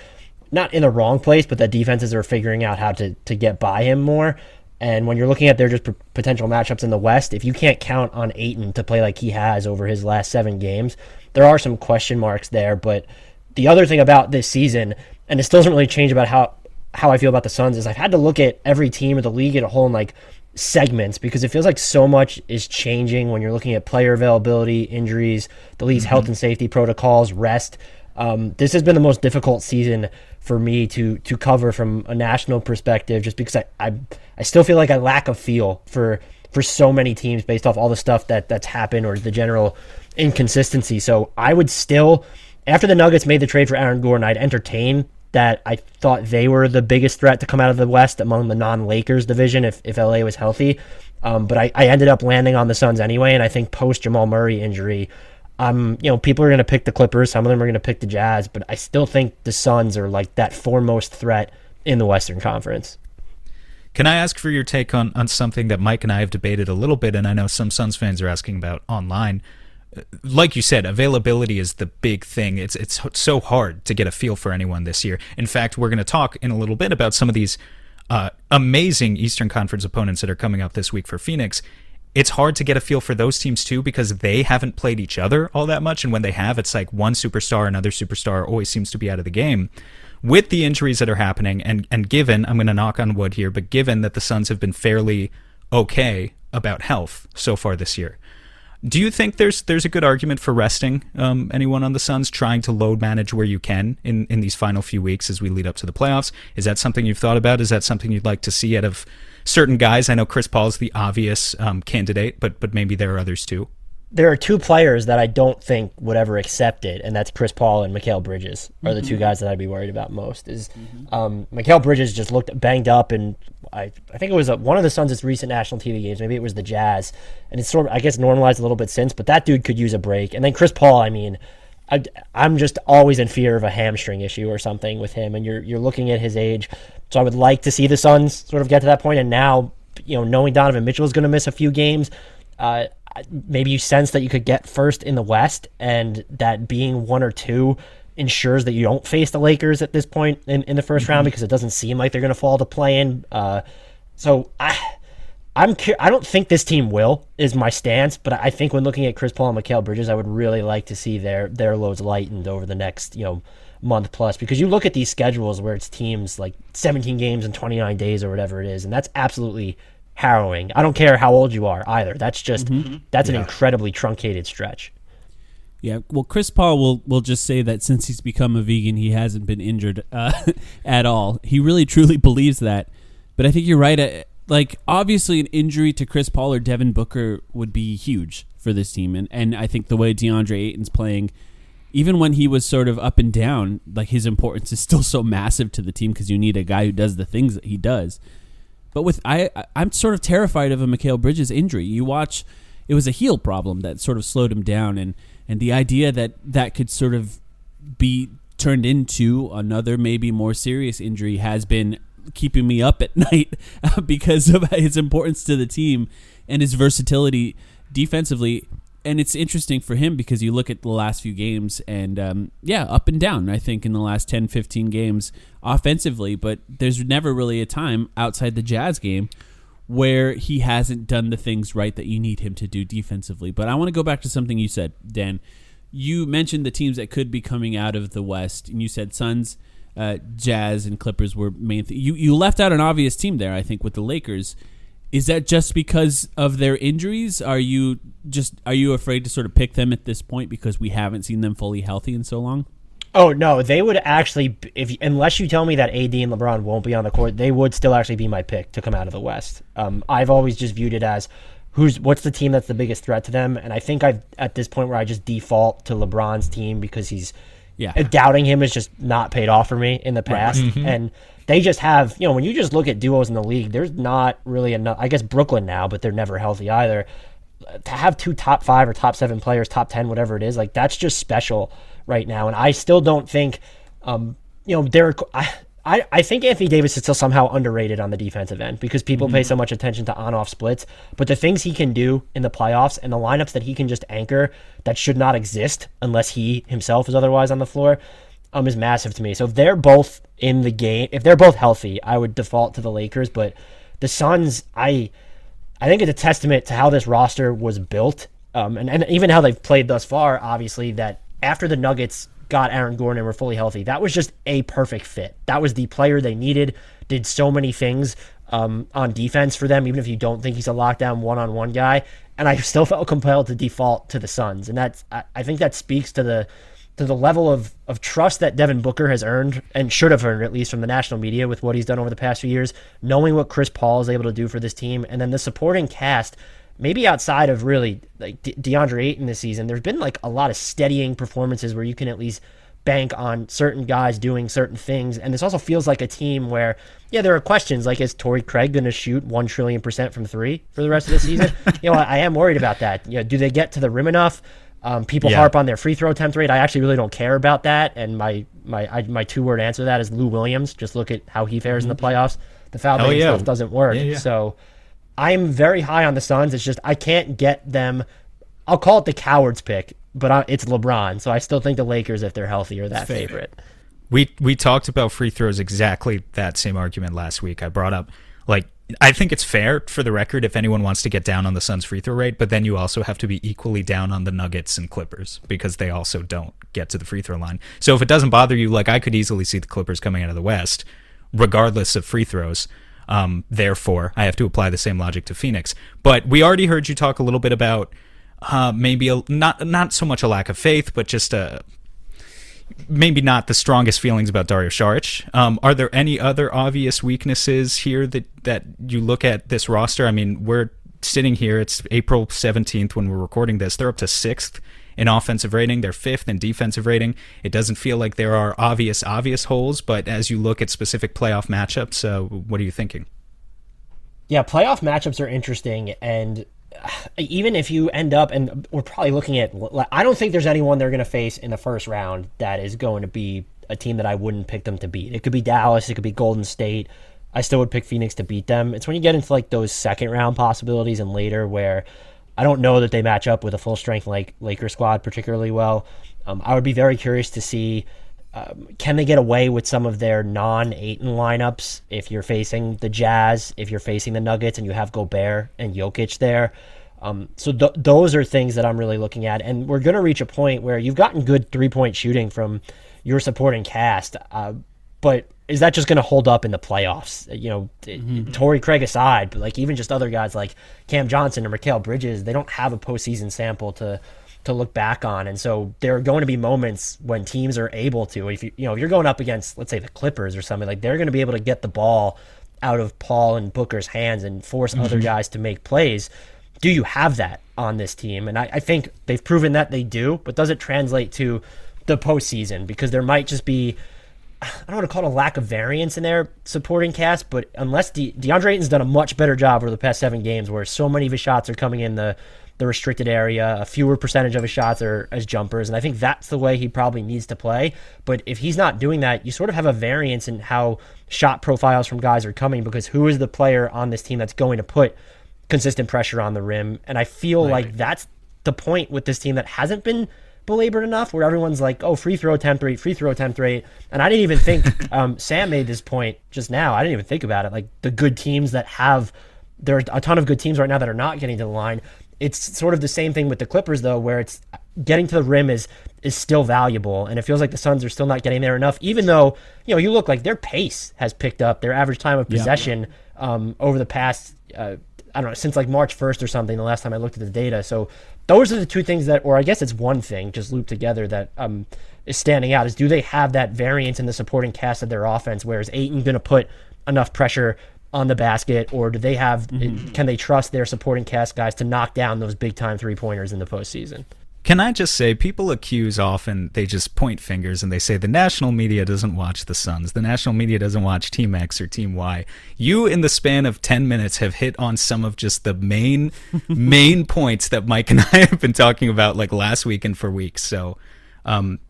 not in the wrong place, but that defenses are figuring out how to get by him more. And when you're looking at their just potential matchups in the West, if you can't count on Ayton to play like he has over his last 7 games, there are some question marks there. But the other thing about this season, and it still doesn't really change about how I feel about the Suns, is I've had to look at every team of the league at a whole in like segments, because it feels like so much is changing when you're looking at player availability, injuries, the league's health and safety protocols, rest. This has been the most difficult season for me to cover from a national perspective, just because I still feel like I lack a feel for so many teams based off all the stuff that's happened or the general inconsistency. So I would still, after the Nuggets made the trade for Aaron Gordon, I'd entertain that. I thought they were the biggest threat to come out of the West among the non-Lakers division if LA was healthy. But I ended up landing on the Suns anyway, and I think post Jamal Murray injury, people are going to pick the Clippers, some of them are going to pick the Jazz, but I still think the Suns are like that foremost threat in the Western Conference. Can I ask for your take on something that Mike and I have debated a little bit, and I know some Suns fans are asking about online? Like you said, availability is the big thing. It's so hard to get a feel for anyone this year. In fact, we're going to talk in a little bit about some of these amazing Eastern Conference opponents that are coming up this week for Phoenix. It's hard to get a feel for those teams too, because they haven't played each other all that much, and when they have, it's like one superstar, another superstar always seems to be out of the game. With the injuries that are happening, and given, I'm going to knock on wood here, but given that the Suns have been fairly okay about health so far this year, do you think there's a good argument for resting anyone on the Suns, trying to load manage where you can in these final few weeks as we lead up to the playoffs? Is that something you've thought about? Is that something you'd like to see out of certain guys? I know Chris Paul is the obvious candidate, but maybe there are others too. There are 2 players that I don't think would ever accept it, and that's Chris Paul and Mikal Bridges are the 2 guys that I'd be worried about most. Mikal Bridges just looked banged up, and I think it was one of the Suns' recent national TV games, maybe it was the Jazz, and it's sort of, I guess, normalized a little bit since, but that dude could use a break. And then Chris Paul, I mean, I'm just always in fear of a hamstring issue or something with him, and you're looking at his age. So I would like to see the Suns sort of get to that point, and now, knowing Donovan Mitchell is going to miss a few games, maybe you sense that you could get first in the West, and that being 1 or 2 ensures that you don't face the Lakers at this point in the first round, because it doesn't seem like they're going to fall to play-in. So I don't think this team will, is my stance, but I think when looking at Chris Paul and Mikal Bridges, I would really like to see their loads lightened over the next month plus, because you look at these schedules where it's teams like 17 games in 29 days or whatever it is, and that's absolutely harrowing. I don't care how old you are either. That's just that's an incredibly truncated stretch. Yeah, well, Chris Paul will just say that since he's become a vegan, he hasn't been injured at all. He really, truly believes that. But I think you're right. Obviously, an injury to Chris Paul or Devin Booker would be huge for this team. And I think the way DeAndre Ayton's playing, even when he was sort of up and down, like his importance is still so massive to the team, because you need a guy who does the things that he does. But I'm sort of terrified of a Mikal Bridges injury. You watch, it was a heel problem that sort of slowed him down, and the idea that could sort of be turned into another maybe more serious injury has been keeping me up at night because of his importance to the team and his versatility defensively. And it's interesting for him because you look at the last few games and, up and down, I think, in the last 10, 15 games offensively. But there's never really a time outside the Jazz game where he hasn't done the things right that you need him to do defensively. But I want to go back to something you said, Dan. You mentioned the teams that could be coming out of the West, and you said Suns, Jazz, and Clippers were main. You left out an obvious team there, I think, with the Lakers. Is that just because of their injuries? Are you afraid to sort of pick them at this point because we haven't seen them fully healthy in so long? Oh no, they would actually, unless you tell me that AD and LeBron won't be on the court, they would still actually be my pick to come out of the West. I've always just viewed it as what's the team that's the biggest threat to them. And I think I've at this point where I just default to LeBron's team because doubting him has just not paid off for me in the past. Right. And they just have, when you just look at duos in the league, there's not really enough. I guess Brooklyn now, but they're never healthy either. To have 2 top 5 or top 7 players, top 10, whatever it is, like that's just special right now. And I still don't think, I think Anthony Davis is still somehow underrated on the defensive end because people pay so much attention to on-off splits. But the things he can do in the playoffs and the lineups that he can just anchor that should not exist unless he himself is otherwise on the floor is massive to me. So if they're both in the game, if they're both healthy, I would default to the Lakers. But the Suns, I think it's a testament to how this roster was built, and even how they've played thus far, obviously, that after the Nuggets got Aaron Gordon and were fully healthy, that was just a perfect fit. That was the player they needed, did so many things on defense for them, even if you don't think he's a lockdown one-on-one guy. And I still felt compelled to default to the Suns. And I think that speaks to the level of trust that Devin Booker has earned and should have earned, at least from the national media, with what he's done over the past few years, knowing what Chris Paul is able to do for this team. And then the supporting cast, maybe outside of really like DeAndre Ayton this season, there's been like a lot of steadying performances where you can at least bank on certain guys doing certain things. And this also feels like a team where, there are questions like, is Torrey Craig going to shoot 1 trillion% from 3 for the rest of the season? I am worried about that. Do they get to the rim enough? People harp on their free throw attempt rate. I actually really don't care about that. And my 2-word answer to that is Lou Williams. Just look at how he fares in the playoffs. The foul stuff doesn't work. So I'm very high on the Suns. It's just I can't get them. I'll call it the coward's pick, but it's LeBron. So I still think the Lakers, if they're healthy, are that favorite. We talked about free throws, exactly that same argument last week. I brought up, I think it's fair for the record if anyone wants to get down on the Suns' free throw rate, but then you also have to be equally down on the Nuggets and Clippers because they also don't get to the free throw line. So if it doesn't bother you, I could easily see the Clippers coming out of the West, regardless of free throws. Therefore, I have to apply the same logic to Phoenix. But we already heard you talk a little bit about maybe not so much a lack of faith, but just maybe not the strongest feelings about Dario Saric. Are there any other obvious weaknesses here that you look at this roster? I mean, we're sitting here, it's April 17th when we're recording this. They're up to 6th in offensive rating. They're 5th in defensive rating. It doesn't feel like there are obvious holes, but as you look at specific playoff matchups, what are you thinking? Yeah, playoff matchups are interesting, and even if you end up, and we're probably looking at, I don't think there's anyone they're going to face in the first round that is going to be a team that I wouldn't pick them to beat. It could be Dallas, it could be Golden State. I still would pick Phoenix to beat them. It's when you get into those second round possibilities and later where I don't know that they match up with a full strength Lakers squad particularly well. I would be very curious to see can they get away with some of their non-Ayton lineups if you're facing the Jazz, if you're facing the Nuggets and you have Gobert and Jokic there. So those are things that I'm really looking at. And we're going to reach a point where you've gotten good 3-point shooting from your supporting cast. But is that just going to hold up in the playoffs? Torrey Craig aside, but even just other guys like Cam Johnson or Mikal Bridges, they don't have a postseason sample to look back on. And so there are going to be moments when teams are able to, if you're going up against, let's say, the Clippers or something, they're going to be able to get the ball out of Paul and Booker's hands and force other guys to make plays. Do you have that on this team? And I think they've proven that they do, but does it translate to the postseason? Because there might just be, I don't want to call it a lack of variance in their supporting cast, but unless DeAndre Ayton's done a much better job over the past 7 games where so many of his shots are coming in the restricted area, a fewer percentage of his shots are as jumpers, and I think that's the way he probably needs to play. But if he's not doing that, you sort of have a variance in how shot profiles from guys are coming, because who is the player on this team that's going to put consistent pressure on the rim? And I feel like that's the point with this team that hasn't been belabored enough, where everyone's like, oh, free throw attempt rate. And I didn't even think, Sam made this point just now, I didn't even think about it, the good teams that have, there are a ton of good teams right now that are not getting to the line. It's sort of the same thing with the Clippers, though, where it's getting to the rim is still valuable, and it feels like the Suns are still not getting there enough, even though, you look like their pace has picked up, their average time of possession over the past, I don't know, since March 1st or something, the last time I looked at the data. So those are the two things that, or I guess it's one thing, just looped together, that is standing out, is do they have that variance in the supporting cast of their offense, where is Ayton going to put enough pressure on the basket, or do they have? Can they trust their supporting cast guys to knock down those big time 3-pointers in the postseason? Can I just say, people accuse often, they just point fingers and they say the national media doesn't watch the Suns. The national media doesn't watch Team X or Team Y. You, in the span of 10 minutes, have hit on some of just the main points that Mike and I have been talking about like last week and for weeks. So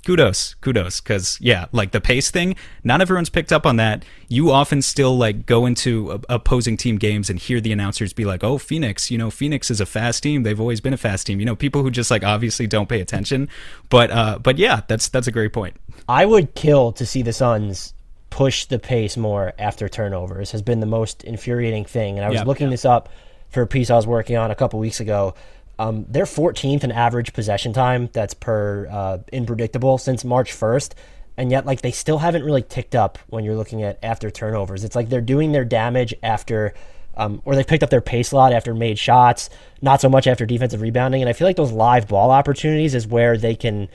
kudos, because yeah, like the pace thing, not everyone's picked up on that. You often still like go into opposing team games and hear the announcers be like, oh, Phoenix is a fast team, they've always been a fast team, people who just like obviously don't pay attention, but yeah, that's a great point. I would kill to see the Suns push the pace more after turnovers. Has been the most infuriating thing, and I was looking this up for a piece I was working on a couple weeks ago. They're 14th in average possession time. That's per unpredictable since March 1st. And yet, like, they still haven't really ticked up when you're looking at after turnovers. It's like they're doing their damage after, or they've picked up their pace a lot after made shots, not so much after defensive rebounding. And I feel like those live ball opportunities is where they can,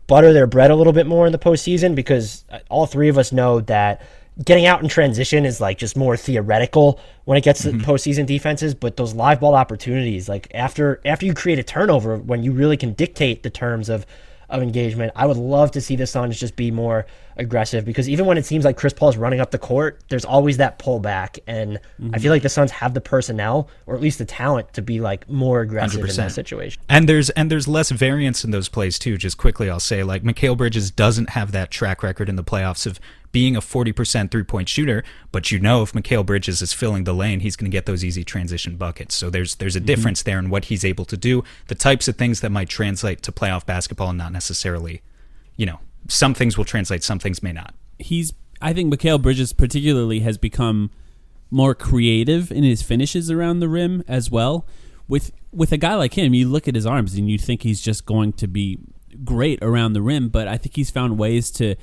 butter their bread a little bit more in the postseason, because all three of us know that getting out in transition is like just more theoretical when it gets to postseason defenses, but those live ball opportunities, like after you create a turnover, when you really can dictate the terms of engagement, I would love to see the Suns just be more aggressive, because even when it seems like Chris Paul is running up the court, there's always that pullback, and I feel like the Suns have the personnel, or at least the talent, to be like more aggressive 100%. In that situation. And there's less variance in those plays too. Just quickly, I'll say, like, Mikal Bridges doesn't have that track record in the playoffs of being a 40% three-point shooter, but if Mikal Bridges is filling the lane, he's going to get those easy transition buckets. So there's a difference there in what he's able to do, the types of things that might translate to playoff basketball, and not necessarily, some things will translate, some things may not. I think Mikal Bridges particularly has become more creative in his finishes around the rim as well. With a guy like him, you look at his arms and you think he's just going to be great around the rim, but I think he's found ways to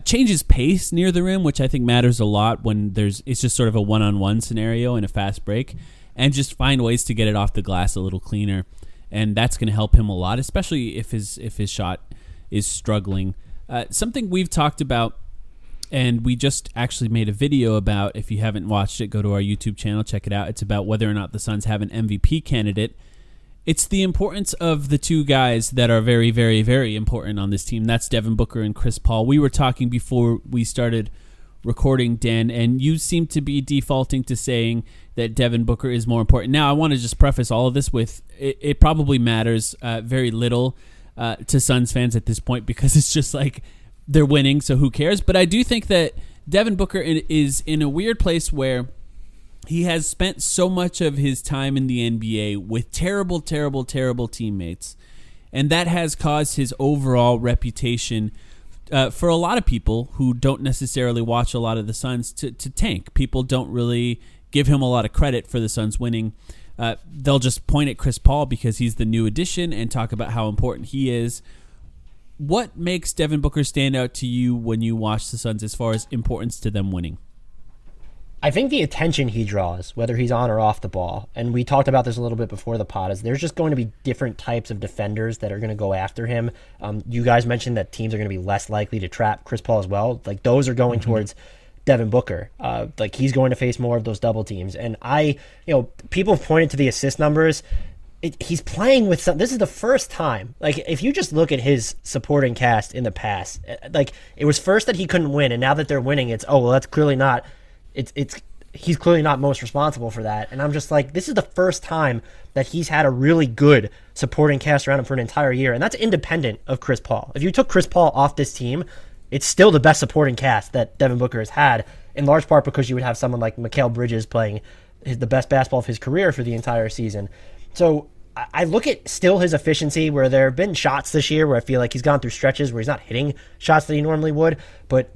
change his pace near the rim, which I think matters a lot when it's just sort of a one-on-one scenario in a fast break, and just find ways to get it off the glass a little cleaner, and that's going to help him a lot, especially if his shot is struggling. Something we've talked about, and we just actually made a video about. If you haven't watched it, go to our YouTube channel, check it out. It's about whether or not the Suns have an MVP candidate. It's the importance of the two guys that are very, very, very important on this team. That's Devin Booker and Chris Paul. We were talking before we started recording, Dan, and you seem to be defaulting to saying that Devin Booker is more important. Now, I want to just preface all of this with it probably matters very little to Suns fans at this point, because it's just like they're winning, so who cares? But I do think that Devin Booker is in a weird place where he has spent so much of his time in the NBA with terrible, terrible, terrible teammates, and that has caused his overall reputation for a lot of people who don't necessarily watch a lot of the Suns to tank. People don't really give him a lot of credit for the Suns winning. They'll just point at Chris Paul because he's the new addition and talk about how important he is. What makes Devin Booker stand out to you when you watch the Suns as far as importance to them winning? I think the attention he draws, whether he's on or off the ball, and we talked about this a little bit before the pod, is there's just going to be different types of defenders that are going to go after him. You guys mentioned that teams are going to be less likely to trap Chris Paul as well. Like, those are going towards Devin Booker. Like, he's going to face more of those double teams. And people have pointed to the assist numbers. He's playing with some. This is the first time. Like, if you just look at his supporting cast in the past, like, it was first that he couldn't win, and now that they're winning, it's that's clearly not. He's clearly not most responsible for that. And I'm just like, this is the first time that he's had a really good supporting cast around him for an entire year, and that's independent of Chris Paul. If you took Chris Paul off this team, it's still the best supporting cast that Devin Booker has had, in large part because you would have someone like Mikal Bridges playing the best basketball of his career for the entire season. So I look at still his efficiency, where there have been shots this year where I feel like he's gone through stretches where he's not hitting shots that he normally would, but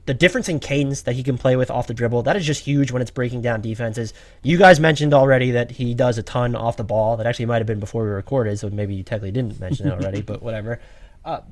the difference in cadence that he can play with off the dribble, that is just huge when it's breaking down defenses. You guys mentioned already that he does a ton off the ball. That actually might have been before we recorded, so maybe you technically didn't mention it already, but whatever.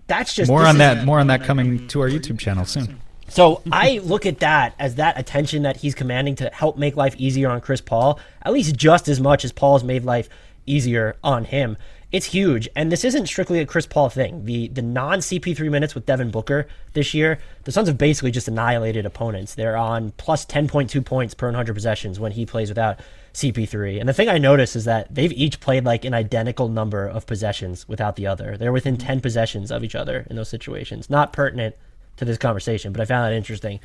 That's just more on that coming to our YouTube channel soon. So I look at that as that attention that he's commanding to help make life easier on Chris Paul, at least just as much as Paul's made life easier on him. It's huge, and this isn't strictly a Chris Paul thing. The non-CP3 minutes with Devin Booker this year, the Suns have basically just annihilated opponents. They're on plus 10.2 points per 100 possessions when he plays without CP3. And the thing I noticed is that they've each played like an identical number of possessions without the other. They're within 10 possessions of each other in those situations. Not pertinent to this conversation, but I found that interesting.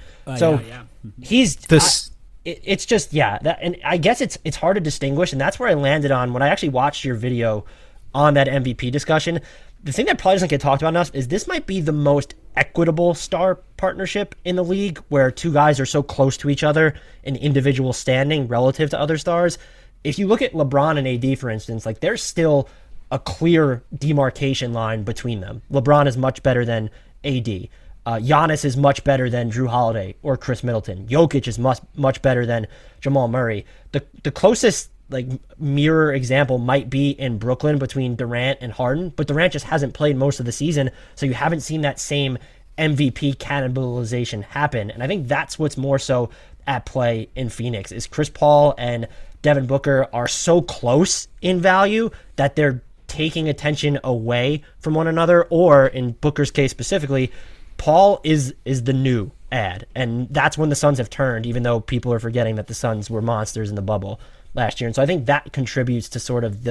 He's this. It's just and I guess it's hard to distinguish, and that's where I landed on when I actually watched your video on that MVP discussion. The thing that probably doesn't get talked about enough is this might be the most equitable star partnership in the league, where two guys are so close to each other in individual standing relative to other stars. If you look at LeBron and AD, for instance, like there's still a clear demarcation line between them. LeBron is much better than AD. Giannis is much better than Drew Holiday or Chris Middleton. Jokic is much better than Jamal Murray. The closest like mirror example might be in Brooklyn between Durant and Harden, but Durant just hasn't played most of the season, so you haven't seen that same MVP cannibalization happen. And I think that's what's more so at play in Phoenix is Chris Paul and Devin Booker are so close in value that they're taking attention away from one another, or in Booker's case specifically, Paul is the new ad, and that's when the Suns have turned, even though people are forgetting that the Suns were monsters in the bubble last year. And so I think that contributes to sort of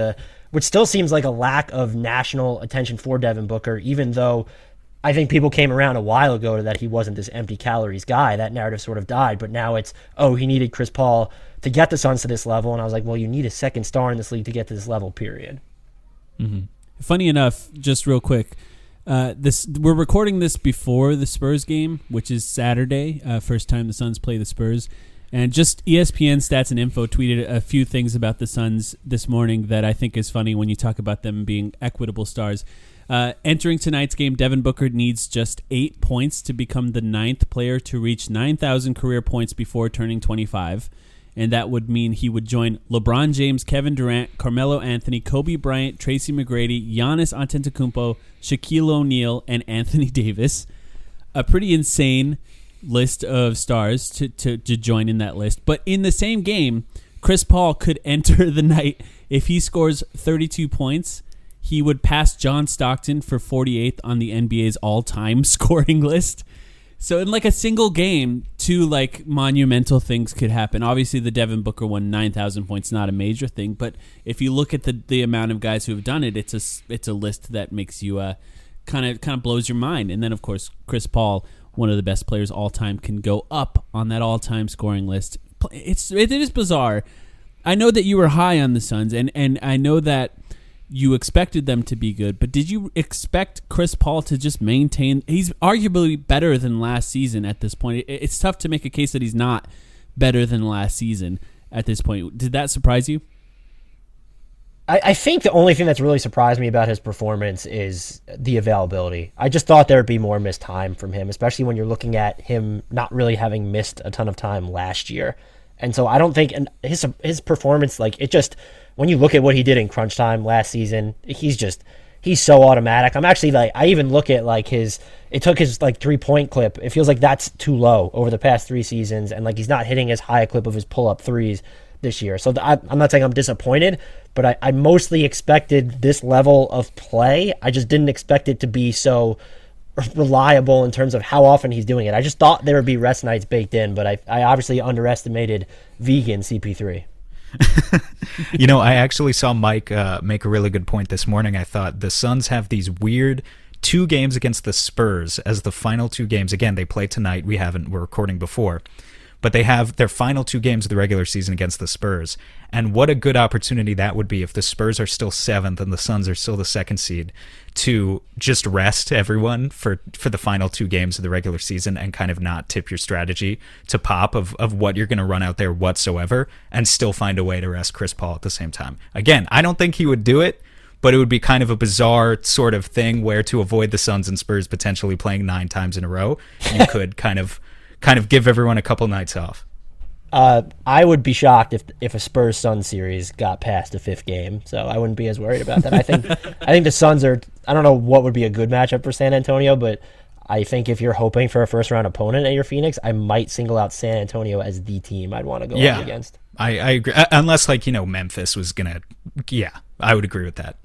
which still seems like a lack of national attention for Devin Booker, even though I think people came around a while ago to that he wasn't this empty calories guy. That narrative sort of died, but now it's, he needed Chris Paul to get the Suns to this level. And I was like, well, you need a second star in this league to get to this level, period. Mm-hmm. Funny enough, just real quick, we're recording this before the Spurs game, which is Saturday, first time the Suns play the Spurs. And just ESPN Stats and Info tweeted a few things about the Suns this morning that I think is funny when you talk about them being equitable stars. Entering tonight's game, Devin Booker needs just 8 points to become the 9th player to reach 9,000 career points before turning 25. And that would mean he would join LeBron James, Kevin Durant, Carmelo Anthony, Kobe Bryant, Tracy McGrady, Giannis Antetokounmpo, Shaquille O'Neal, and Anthony Davis. A pretty insane list of stars to join in that list. But in the same game, Chris Paul could enter the night. If he scores 32 points, he would pass John Stockton for 48th on the NBA's all-time scoring list. So in like a single game, two like monumental things could happen. Obviously, the Devin Booker one, 9,000 points, not a major thing. But if you look at the amount of guys who have done it, it's a list that makes you kind of blows your mind. And then of course, Chris Paul, one of the best players all time, can go up on that all time scoring list. It is bizarre. I know that you were high on the Suns, and I know that you expected them to be good, but did you expect Chris Paul to just maintain? He's arguably better than last season at this point. It's tough to make a case that he's not better than last season at this point. Did that surprise you? I think the only thing that's really surprised me about his performance is the availability. I just thought there would be more missed time from him, especially when you're looking at him not really having missed a ton of time last year. And so I don't think his performance, like it just, when you look at what he did in crunch time last season, he's so automatic. I'm actually like, I even look at like it took his like 3-point clip. It feels like that's too low over the past 3 seasons. And like, he's not hitting as high a clip of his pull-up threes this year. So I'm not saying I'm disappointed, but I mostly expected this level of play. I just didn't expect it to be so reliable in terms of how often he's doing it. I just thought there would be rest nights baked in, but I obviously underestimated vegan CP3. I actually saw Mike make a really good point this morning. I thought the Suns have these weird 2 games against the Spurs as the final 2 games. Again, they play tonight. We're recording before. But they have their final 2 games of the regular season against the Spurs. And what a good opportunity that would be if the Spurs are still 7th and the Suns are still the 2nd seed to just rest everyone for the final 2 games of the regular season and kind of not tip your strategy to pop of what you're going to run out there whatsoever and still find a way to rest Chris Paul at the same time. Again, I don't think he would do it, but it would be kind of a bizarre sort of thing where to avoid the Suns and Spurs potentially playing 9 times in a row, you could kind of give everyone a couple nights off. I would be shocked if a Spurs Suns series got past a 5th game, so I wouldn't be as worried about that. I think the Suns are. I don't know what would be a good matchup for San Antonio, but I think if you're hoping for a first round opponent at your Phoenix, I might single out San Antonio as the team I'd want to go up against. I agree, unless Memphis was gonna. Yeah, I would agree with that.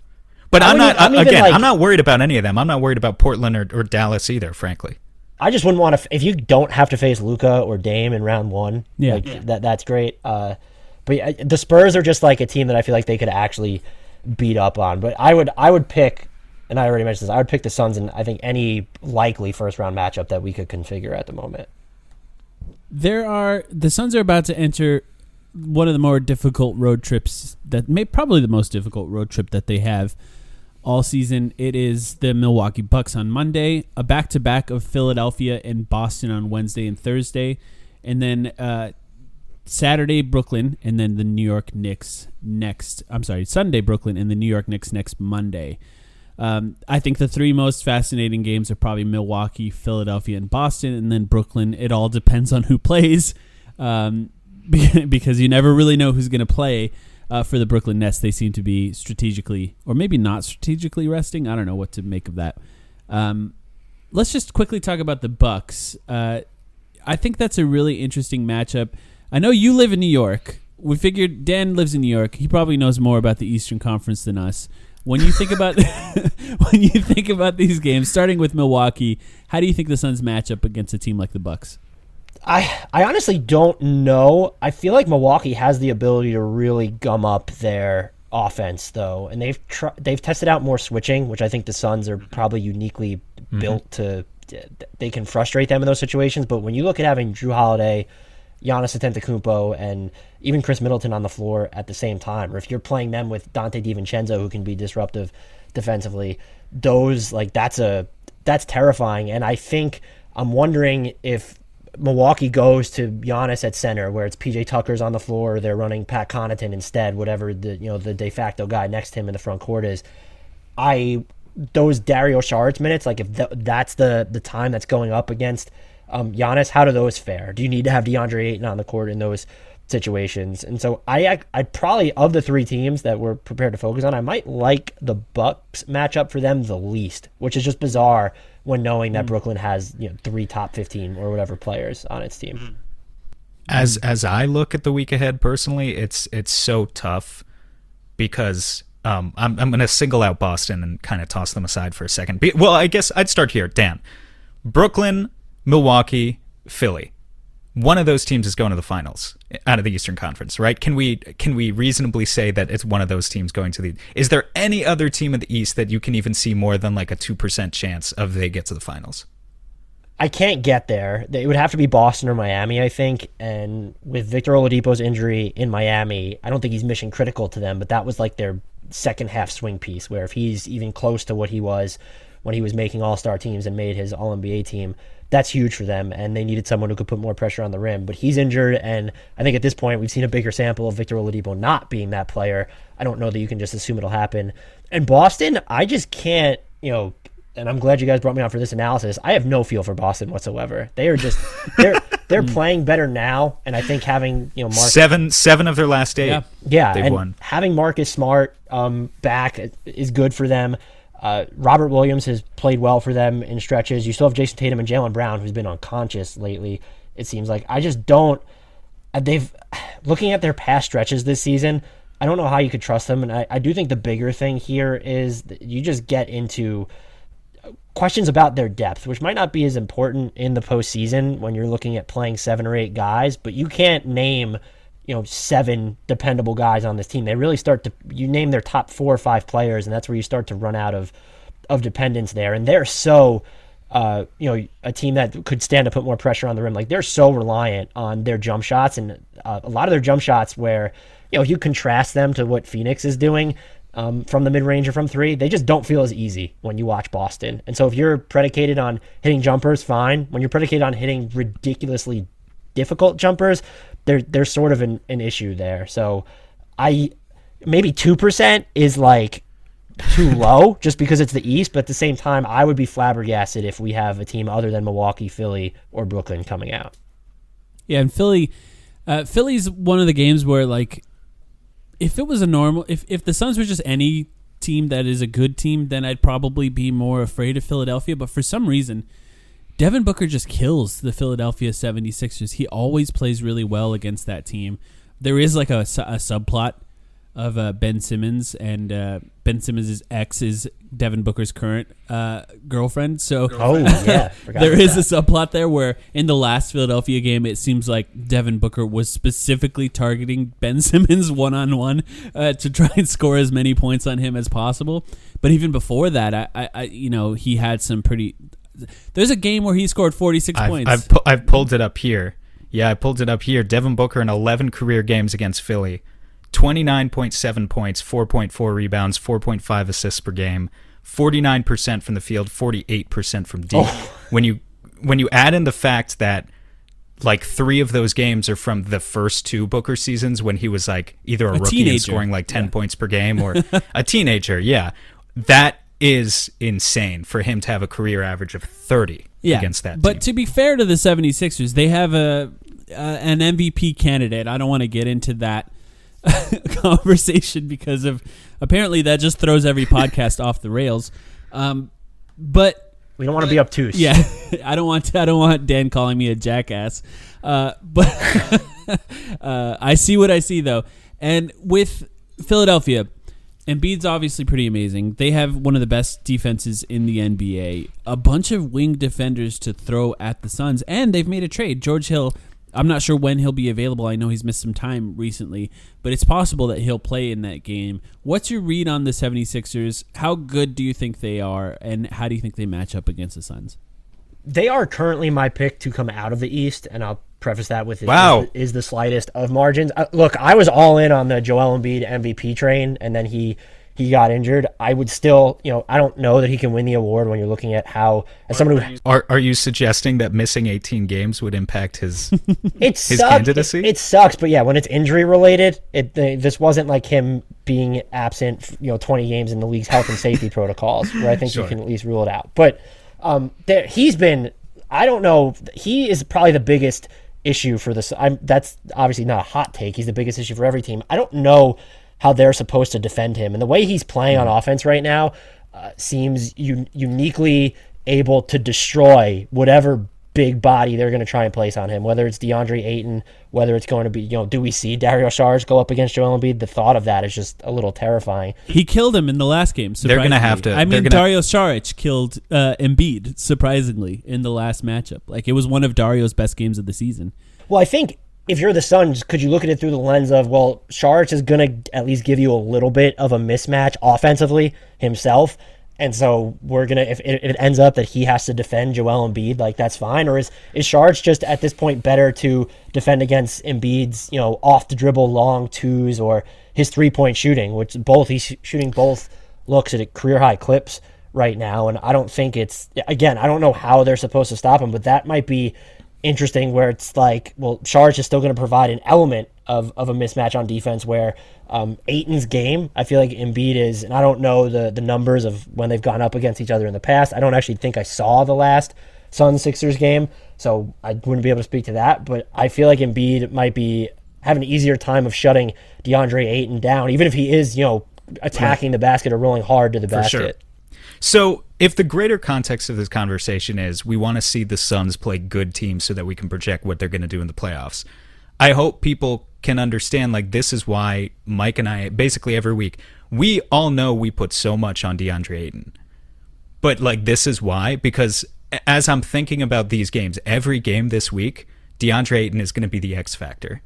But I'm like, not worried about any of them. I'm not worried about Portland or Dallas either, frankly. I just wouldn't want to. If you don't have to face Luka or Dame in round one, that's great. But the Spurs are just like a team that I feel like they could actually beat up on. But I would pick, and I already mentioned this, I would pick the Suns in I think any likely first round matchup that we could configure at the moment. The Suns are about to enter one of the more difficult road trips probably the most difficult road trip that they have all season. It is the Milwaukee Bucks on Monday, a back-to-back of Philadelphia and Boston on Wednesday and Thursday, and then Saturday Brooklyn, and then the New York Knicks Sunday Brooklyn and the New York Knicks next Monday. I think the three most fascinating games are probably Milwaukee, Philadelphia, and Boston, and then Brooklyn. It all depends on who plays, because you never really know who's going to play. For the Brooklyn Nets, they seem to be strategically, or maybe not strategically resting. I don't know what to make of that. Let's just quickly talk about the Bucks. I think that's a really interesting matchup. I know you live in New York. We figured Dan lives in New York. He probably knows more about the Eastern Conference than us. When you think about these games, starting with Milwaukee, how do you think the Suns match up against a team like the Bucks? I honestly don't know. I feel like Milwaukee has the ability to really gum up their offense, though, and they've tested out more switching, which I think the Suns are probably uniquely built to. They can frustrate them in those situations. But when you look at having Drew Holiday, Giannis Antetokounmpo, and even Chris Middleton on the floor at the same time, or if you're playing them with Dante DiVincenzo, who can be disruptive defensively, that's terrifying. And I think I'm wondering if Milwaukee goes to Giannis at center, where it's PJ Tucker's on the floor, or they're running Pat Connaughton instead, whatever the de facto guy next to him in the front court is. Those Dario Saric minutes, like if that's the time that's going up against Giannis, how do those fare? Do you need to have DeAndre Ayton on the court in those situations? And so I'd probably, of the three teams that we're prepared to focus on, I might like the Bucks matchup for them the least, which is just bizarre when knowing that Brooklyn has three top 15 or whatever players on its team. As I look at the week ahead personally, it's so tough because I'm going to single out Boston and kind of toss them aside for a second. Well, I guess I'd start here, Dan. Brooklyn, Milwaukee, Philly. One of those teams is going to the finals out of the Eastern Conference, right? Can we reasonably say that it's one of those teams going to the... Is there any other team in the East that you can even see more than like a 2% chance of they get to the finals? I can't get there. It would have to be Boston or Miami, I think. And with Victor Oladipo's injury in Miami, I don't think he's mission critical to them, but that was like their second half swing piece, where if he's even close to what he was when he was making all-star teams and made his All-NBA team, that's huge for them, and they needed someone who could put more pressure on the rim. But he's injured, and I think at this point we've seen a bigger sample of Victor Oladipo not being that player. I don't know that you can just assume it'll happen. And Boston, I just can't, and I'm glad you guys brought me on for this analysis. I have no feel for Boston whatsoever. They are just they're playing better now, and I think having Marcus, seven of their last 8, they've and won. Having Marcus Smart back is good for them. Robert Williams has played well for them in stretches. You still have Jason Tatum and Jaylen Brown, who's been unconscious lately, it seems like. I just don't... Looking at their past stretches this season, I don't know how you could trust them, and I do think the bigger thing here is that you just get into questions about their depth, which might not be as important in the postseason when you're looking at playing 7 or 8 guys, but you can't name 7 dependable guys on this team. They really you name their top 4 or 5 players, and that's where you start to run out of dependence there. And they're so, a team that could stand to put more pressure on the rim. Like, they're so reliant on their jump shots, and a lot of their jump shots where, if you contrast them to what Phoenix is doing from the mid-range or from 3, they just don't feel as easy when you watch Boston. And so if you're predicated on hitting jumpers, fine. When you're predicated on hitting ridiculously difficult jumpers, there's sort of an issue there. So maybe 2% is like too low just because it's the East, but at the same time, I would be flabbergasted if we have a team other than Milwaukee, Philly, or Brooklyn coming out. Yeah, and Philly's one of the games where, like, if it was if the Suns were just any team that is a good team, then I'd probably be more afraid of Philadelphia. But for some reason, Devin Booker just kills the Philadelphia 76ers. He always plays really well against that team. There is like a subplot of Ben Simmons, and Ben Simmons' ex is Devin Booker's current girlfriend. So there is a subplot there where in the last Philadelphia game, it seems like Devin Booker was specifically targeting Ben Simmons one-on-one to try and score as many points on him as possible. But even before that, I he had some pretty. There's a game where he scored 46 points. I've pulled it up here. Yeah, I pulled it up here. Devin Booker in 11 career games against Philly. 29.7 points, 4.4 rebounds, 4.5 assists per game, 49% from the field, 48% from deep. When you add in the fact that like 3 of those games are from the first 2 Booker seasons when he was like either a rookie and scoring like 10 points per game or a teenager, that is insane for him to have a career average of 30 against that team. But to be fair to the 76ers, they have an MVP candidate. I don't want to get into that conversation because of apparently that just throws every podcast off the rails. But we don't want to be obtuse. Yeah, I don't want Dan calling me a jackass. But I see what I see though, and with Philadelphia, Embiid's obviously pretty amazing. They have one of the best defenses in the NBA. A bunch of wing defenders to throw at the Suns, and they've made a trade. George Hill. I'm not sure when he'll be available. I know he's missed some time recently, but it's possible that he'll play in that game. What's your read on the 76ers? How good do you think they are, and how do you think they match up against the Suns? They are currently my pick to come out of the East, and I'll preface that with is the slightest of margins. Look, I was all in on the Joel Embiid MVP train, and then he got injured. I would still, I don't know that he can win the award when you're looking at how, as someone who... Are you suggesting that missing 18 games would impact his candidacy? It sucks, but yeah, when it's injury related, this wasn't like him being absent, 20 games in the league's health and safety protocols, where I think you can at least rule it out. But he's been, I don't know, he is probably the biggest issue for this. That's obviously not a hot take. He's the biggest issue for every team. I don't know how they're supposed to defend him. And the way he's playing on offense right now seems uniquely able to destroy whatever big body they're going to try and place on him, whether it's DeAndre Ayton, whether it's going to be, do we see Dario Saric go up against Joel Embiid? The thought of that is just a little terrifying. He killed him in the last game, surprisingly. They're going to have to... Dario Saric killed Embiid, surprisingly, in the last matchup. Like, it was one of Dario's best games of the season. Well, I think if you're the Suns, could you look at it through the lens of, well, Saric is going to at least give you a little bit of a mismatch offensively himself, and so we're going to, if it ends up that he has to defend Joel Embiid, like, that's fine? Or is Saric just at this point better to defend against Embiid's, off the dribble long twos or his 3-point shooting, which he's shooting both looks at career high clips right now, and I don't think I don't know how they're supposed to stop him, but that might be interesting where it's like, well, Saric is still going to provide an element of a mismatch on defense where Ayton's game, I feel like Embiid is, and I don't know the numbers of when they've gone up against each other in the past. I don't actually think I saw the last Suns-Sixers game, so I wouldn't be able to speak to that, but I feel like Embiid might be having an easier time of shutting DeAndre Ayton down, even if he is, attacking the basket or rolling hard to the basket. Sure. So if the greater context of this conversation is we want to see the Suns play good teams so that we can project what they're going to do in the playoffs, I hope people can understand, like, this is why Mike and I, basically every week, we all know we put so much on DeAndre Ayton. But, like, this is why, because as I'm thinking about these games, every game this week, DeAndre Ayton is going to be the X factor.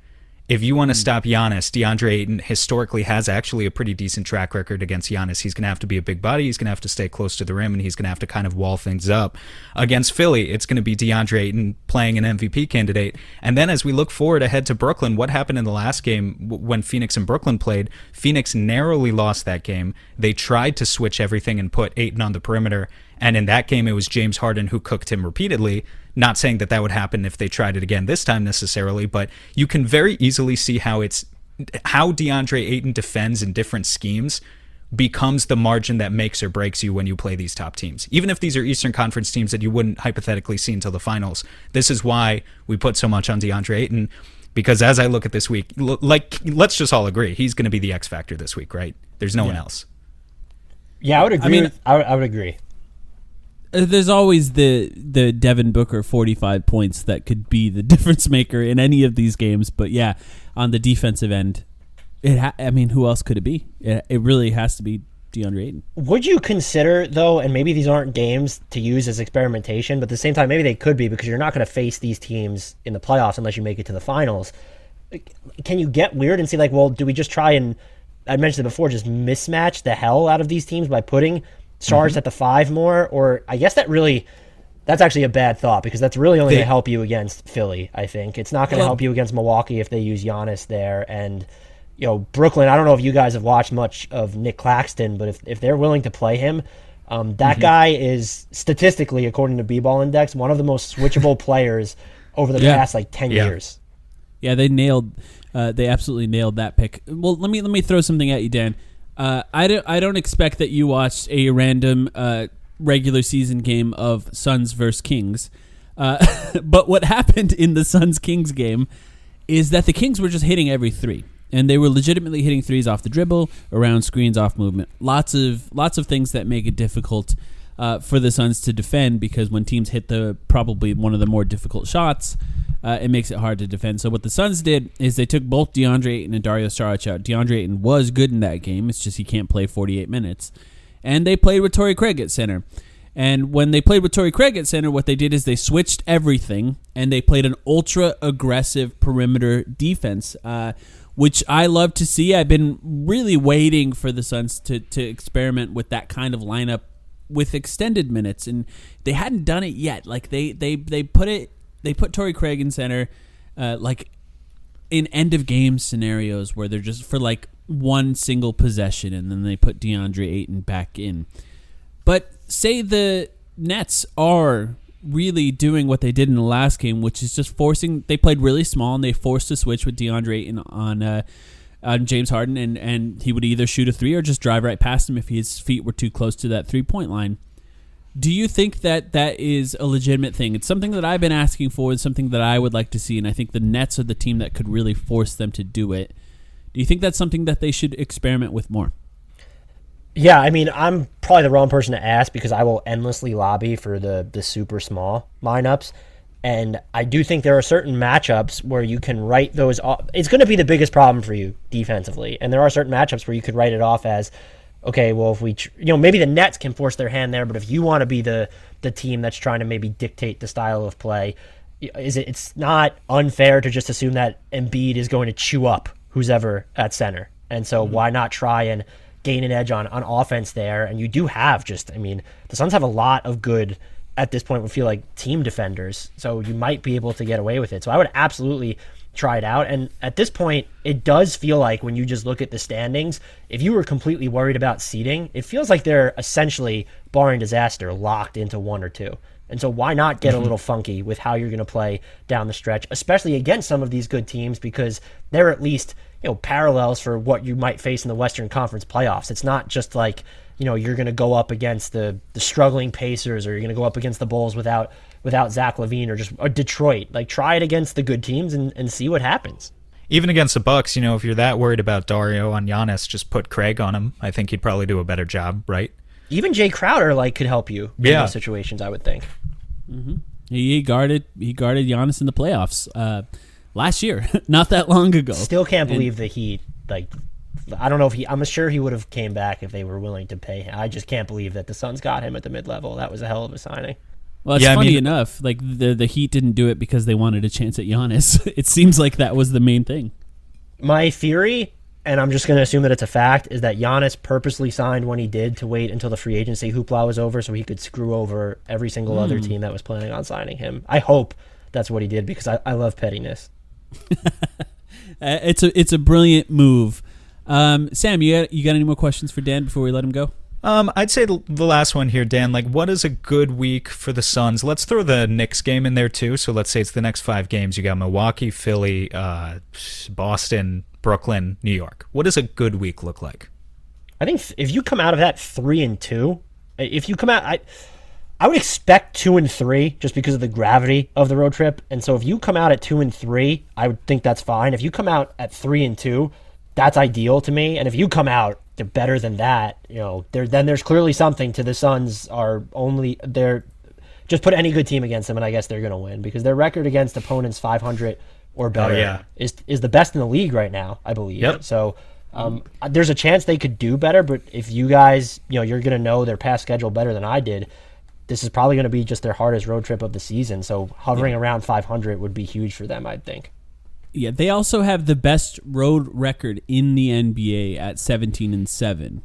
If you want to stop Giannis, DeAndre Ayton historically has actually a pretty decent track record against Giannis. He's going to have to be a big body. He's going to have to stay close to the rim, and he's going to have to kind of wall things up. Against Philly, it's going to be DeAndre Ayton playing an MVP candidate. And then as we look forward ahead to Brooklyn, what happened in the last game when Phoenix and Brooklyn played? Phoenix narrowly lost that game. They tried to switch everything and put Ayton on the perimeter. And in that game, it was James Harden who cooked him repeatedly. Not saying that would happen if they tried it again this time necessarily, but you can very easily see how DeAndre Ayton defends in different schemes becomes the margin that makes or breaks you when you play these top teams. Even if these are Eastern Conference teams that you wouldn't hypothetically see until the finals. This is why we put so much on DeAndre Ayton, because as I look at this week, like, let's just all agree, he's going to be the X factor this week, right? There's no one else. Yeah, I would agree. I would agree. There's always the Devin Booker 45 points that could be the difference maker in any of these games. But yeah, on the defensive end, I mean, who else could it be? It really has to be DeAndre Ayton. Would you consider, though, and maybe these aren't games to use as experimentation, but at the same time, maybe they could be because you're not going to face these teams in the playoffs unless you make it to the finals. Can you get weird and see, like, well, do we just try and, I mentioned it before, just mismatch the hell out of these teams by putting stars at the 5 more? Or I guess that's actually a bad thought because that's really only going to help you against Philly, I think. It's not going to help you against Milwaukee if they use Giannis there. And, Brooklyn, I don't know if you guys have watched much of Nick Claxton, but if they're willing to play him, that guy is statistically, according to B-Ball Index, one of the most switchable players over the past 10 years. Yeah, they absolutely nailed that pick. Well, let me throw something at you, Dan. I don't expect that you watched a random regular season game of Suns versus Kings. But what happened in the Suns-Kings game is that the Kings were just hitting every three. And they were legitimately hitting threes off the dribble, around screens, off movement. Lots of things that make it difficult for the Suns to defend because when teams hit probably one of the more difficult shots, it makes it hard to defend. So what the Suns did is they took both DeAndre Ayton and Dario Saric out. DeAndre Ayton was good in that game. It's just he can't play 48 minutes. And they played with Torrey Craig at center. And when they played with Torrey Craig at center, what they did is they switched everything, and they played an ultra-aggressive perimeter defense, which I love to see. I've been really waiting for the Suns to experiment with that kind of lineup with extended minutes, and they hadn't done it yet. Like they put Torrey Craig in center, like in end of game scenarios where they're just for like one single possession, and then they put DeAndre Ayton back in. But say the Nets are really doing what they did in the last game, which is just forcing. They played really small and they forced a switch with DeAndre Ayton on James Harden, and he would either shoot a three or just drive right past him if his feet were too close to that 3-point line. Do you think that is a legitimate thing? It's something that I've been asking for. It's something that I would like to see, and I think the Nets are the team that could really force them to do it. Do you think that's something that they should experiment with more? Yeah, I mean, I'm probably the wrong person to ask because I will endlessly lobby for the super small lineups. And I do think there are certain matchups where you can write those off. It's going to be the biggest problem for you defensively. And there are certain matchups where you could write it off as, okay, well, if we, maybe the Nets can force their hand there, but if you want to be the team that's trying to maybe dictate the style of play, it's not unfair to just assume that Embiid is going to chew up who's ever at center. And so why not try and gain an edge on offense there? And you do have the Suns have a lot of good, at this point, would feel like team defenders. So you might be able to get away with it. So I would absolutely try it out. And at this point, it does feel like when you just look at the standings, if you were completely worried about seeding, it feels like they're essentially, barring disaster, locked into 1 or 2. And so why not get a little funky with how you're going to play down the stretch, especially against some of these good teams, because they're at least parallels for what you might face in the Western Conference playoffs. It's not just like, you're going to go up against the struggling Pacers, or you're going to go up against the Bulls without Zach LaVine, or Detroit. Like, try it against the good teams and see what happens. Even against the Bucks, if you're that worried about Dario on Giannis, just put Craig on him. I think he'd probably do a better job, right? Even Jay Crowder could help you in those situations, I would think. Mm-hmm. He guarded Giannis in the playoffs last year, not that long ago. Still can't believe the Heat. I don't know if I'm sure he would have came back if they were willing to pay him. I just can't believe that the Suns got him at the mid-level. That was a hell of a signing. Well, it's funny enough. Like the Heat didn't do it because they wanted a chance at Giannis. It seems like that was the main thing. My theory, and I'm just going to assume that it's a fact, is that Giannis purposely signed when he did to wait until the free agency hoopla was over so he could screw over every single other team that was planning on signing him. I hope that's what he did because I love pettiness. It's a brilliant move. Sam, you got any more questions for Dan before we let him go? I'd say the last one here, Dan. What is a good week for the Suns? Let's throw the Knicks game in there too. So let's say it's the next 5 games. You got Milwaukee, Philly, Boston, Brooklyn, New York. What does a good week look like? I think if you come out of that 3-2, if you come out, I would expect 2-3 just because of the gravity of the road trip. And so if you come out at 2-3, I would think that's fine. If you come out at 3-2, that's ideal to me. And if you come out better than that, then there's clearly something to the Suns just put any good team against them, and I guess they're going to win because their record against opponents 500 or better is the best in the league right now, I believe. Yep. So There's a chance they could do better, but if you guys, you're going to know their past schedule better than I did, this is probably going to be just their hardest road trip of the season. So hovering around 500 would be huge for them, I think. Yeah, they also have the best road record in the NBA at 17-7.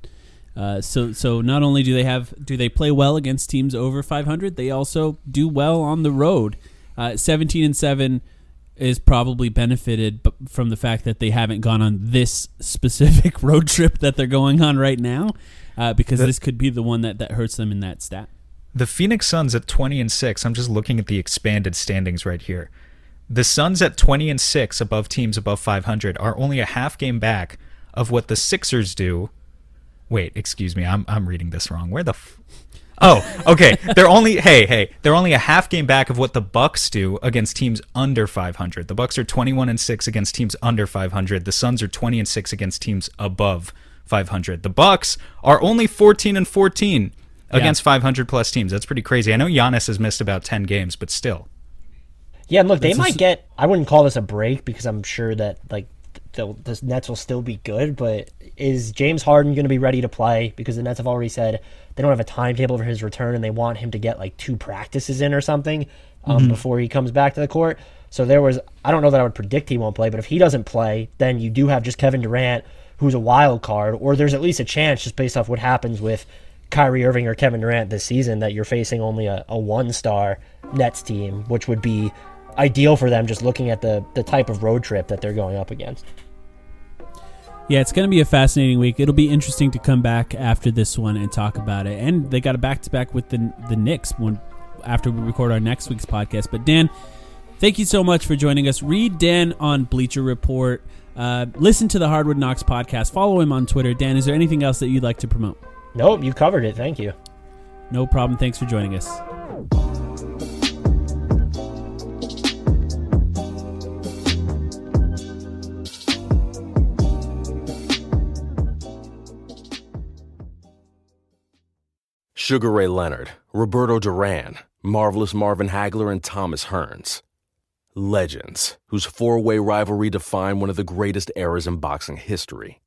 So not only do they play well against teams over 500, they also do well on the road. 17-7 is probably benefited from the fact that they haven't gone on this specific road trip that they're going on right now, because this could be the one that hurts them in that stat. The Phoenix Suns at 20-6. I'm just looking at the expanded standings right here. The Suns at 20-6 above teams above 500 are only a half game back of what the Sixers do. Wait, excuse me, I'm reading this wrong. Where the Oh, okay. They're only they're only a half game back of what the Bucks do against teams under 500. The Bucks are 21-6 against teams under 500. The Suns are 20-6 against teams above 500. The Bucks are only 14-14 against 500 plus teams. That's pretty crazy. I know Giannis has missed about 10 games, but still. Yeah, and look, they might get, I wouldn't call this a break because I'm sure that the Nets will still be good, but is James Harden going to be ready to play? Because the Nets have already said they don't have a timetable for his return and they want him to get 2 practices in or something before he comes back to the court. So I don't know that I would predict he won't play, but if he doesn't play, then you do have just Kevin Durant, who's a wild card, or there's at least a chance just based off what happens with Kyrie Irving or Kevin Durant this season that you're facing only a 1-star Nets team, which would be ideal for them just looking at the type of road trip that they're going up against. Yeah, it's going to be a fascinating week. It'll be interesting to come back after this one and talk about it. And they got a back-to-back with the Knicks after we record our next week's podcast. But Dan, thank you so much for joining us. Read Dan on Bleacher Report. Listen to the Hardwood Knocks podcast. Follow him on Twitter. Dan, is there anything else that you'd like to promote? Nope, you covered it. Thank you. No problem. Thanks for joining us. Sugar Ray Leonard, Roberto Duran, Marvelous Marvin Hagler, and Thomas Hearns. Legends, whose four-way rivalry defined one of the greatest eras in boxing history.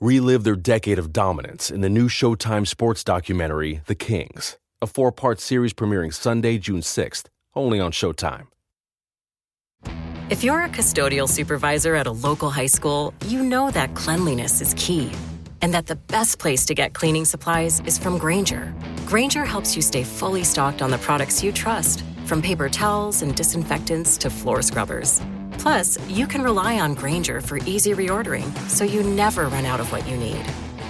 Relive their decade of dominance in the new Showtime sports documentary, The Kings, a 4-part series premiering Sunday, June 6th, only on Showtime. If you're a custodial supervisor at a local high school, you know that cleanliness is key, and that the best place to get cleaning supplies is from Grainger. Grainger helps you stay fully stocked on the products you trust, from paper towels and disinfectants to floor scrubbers. Plus, you can rely on Grainger for easy reordering, so you never run out of what you need.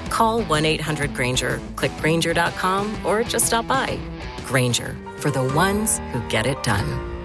Call 1-800-GRAINGER, click Grainger.com, or just stop by. Grainger, for the ones who get it done.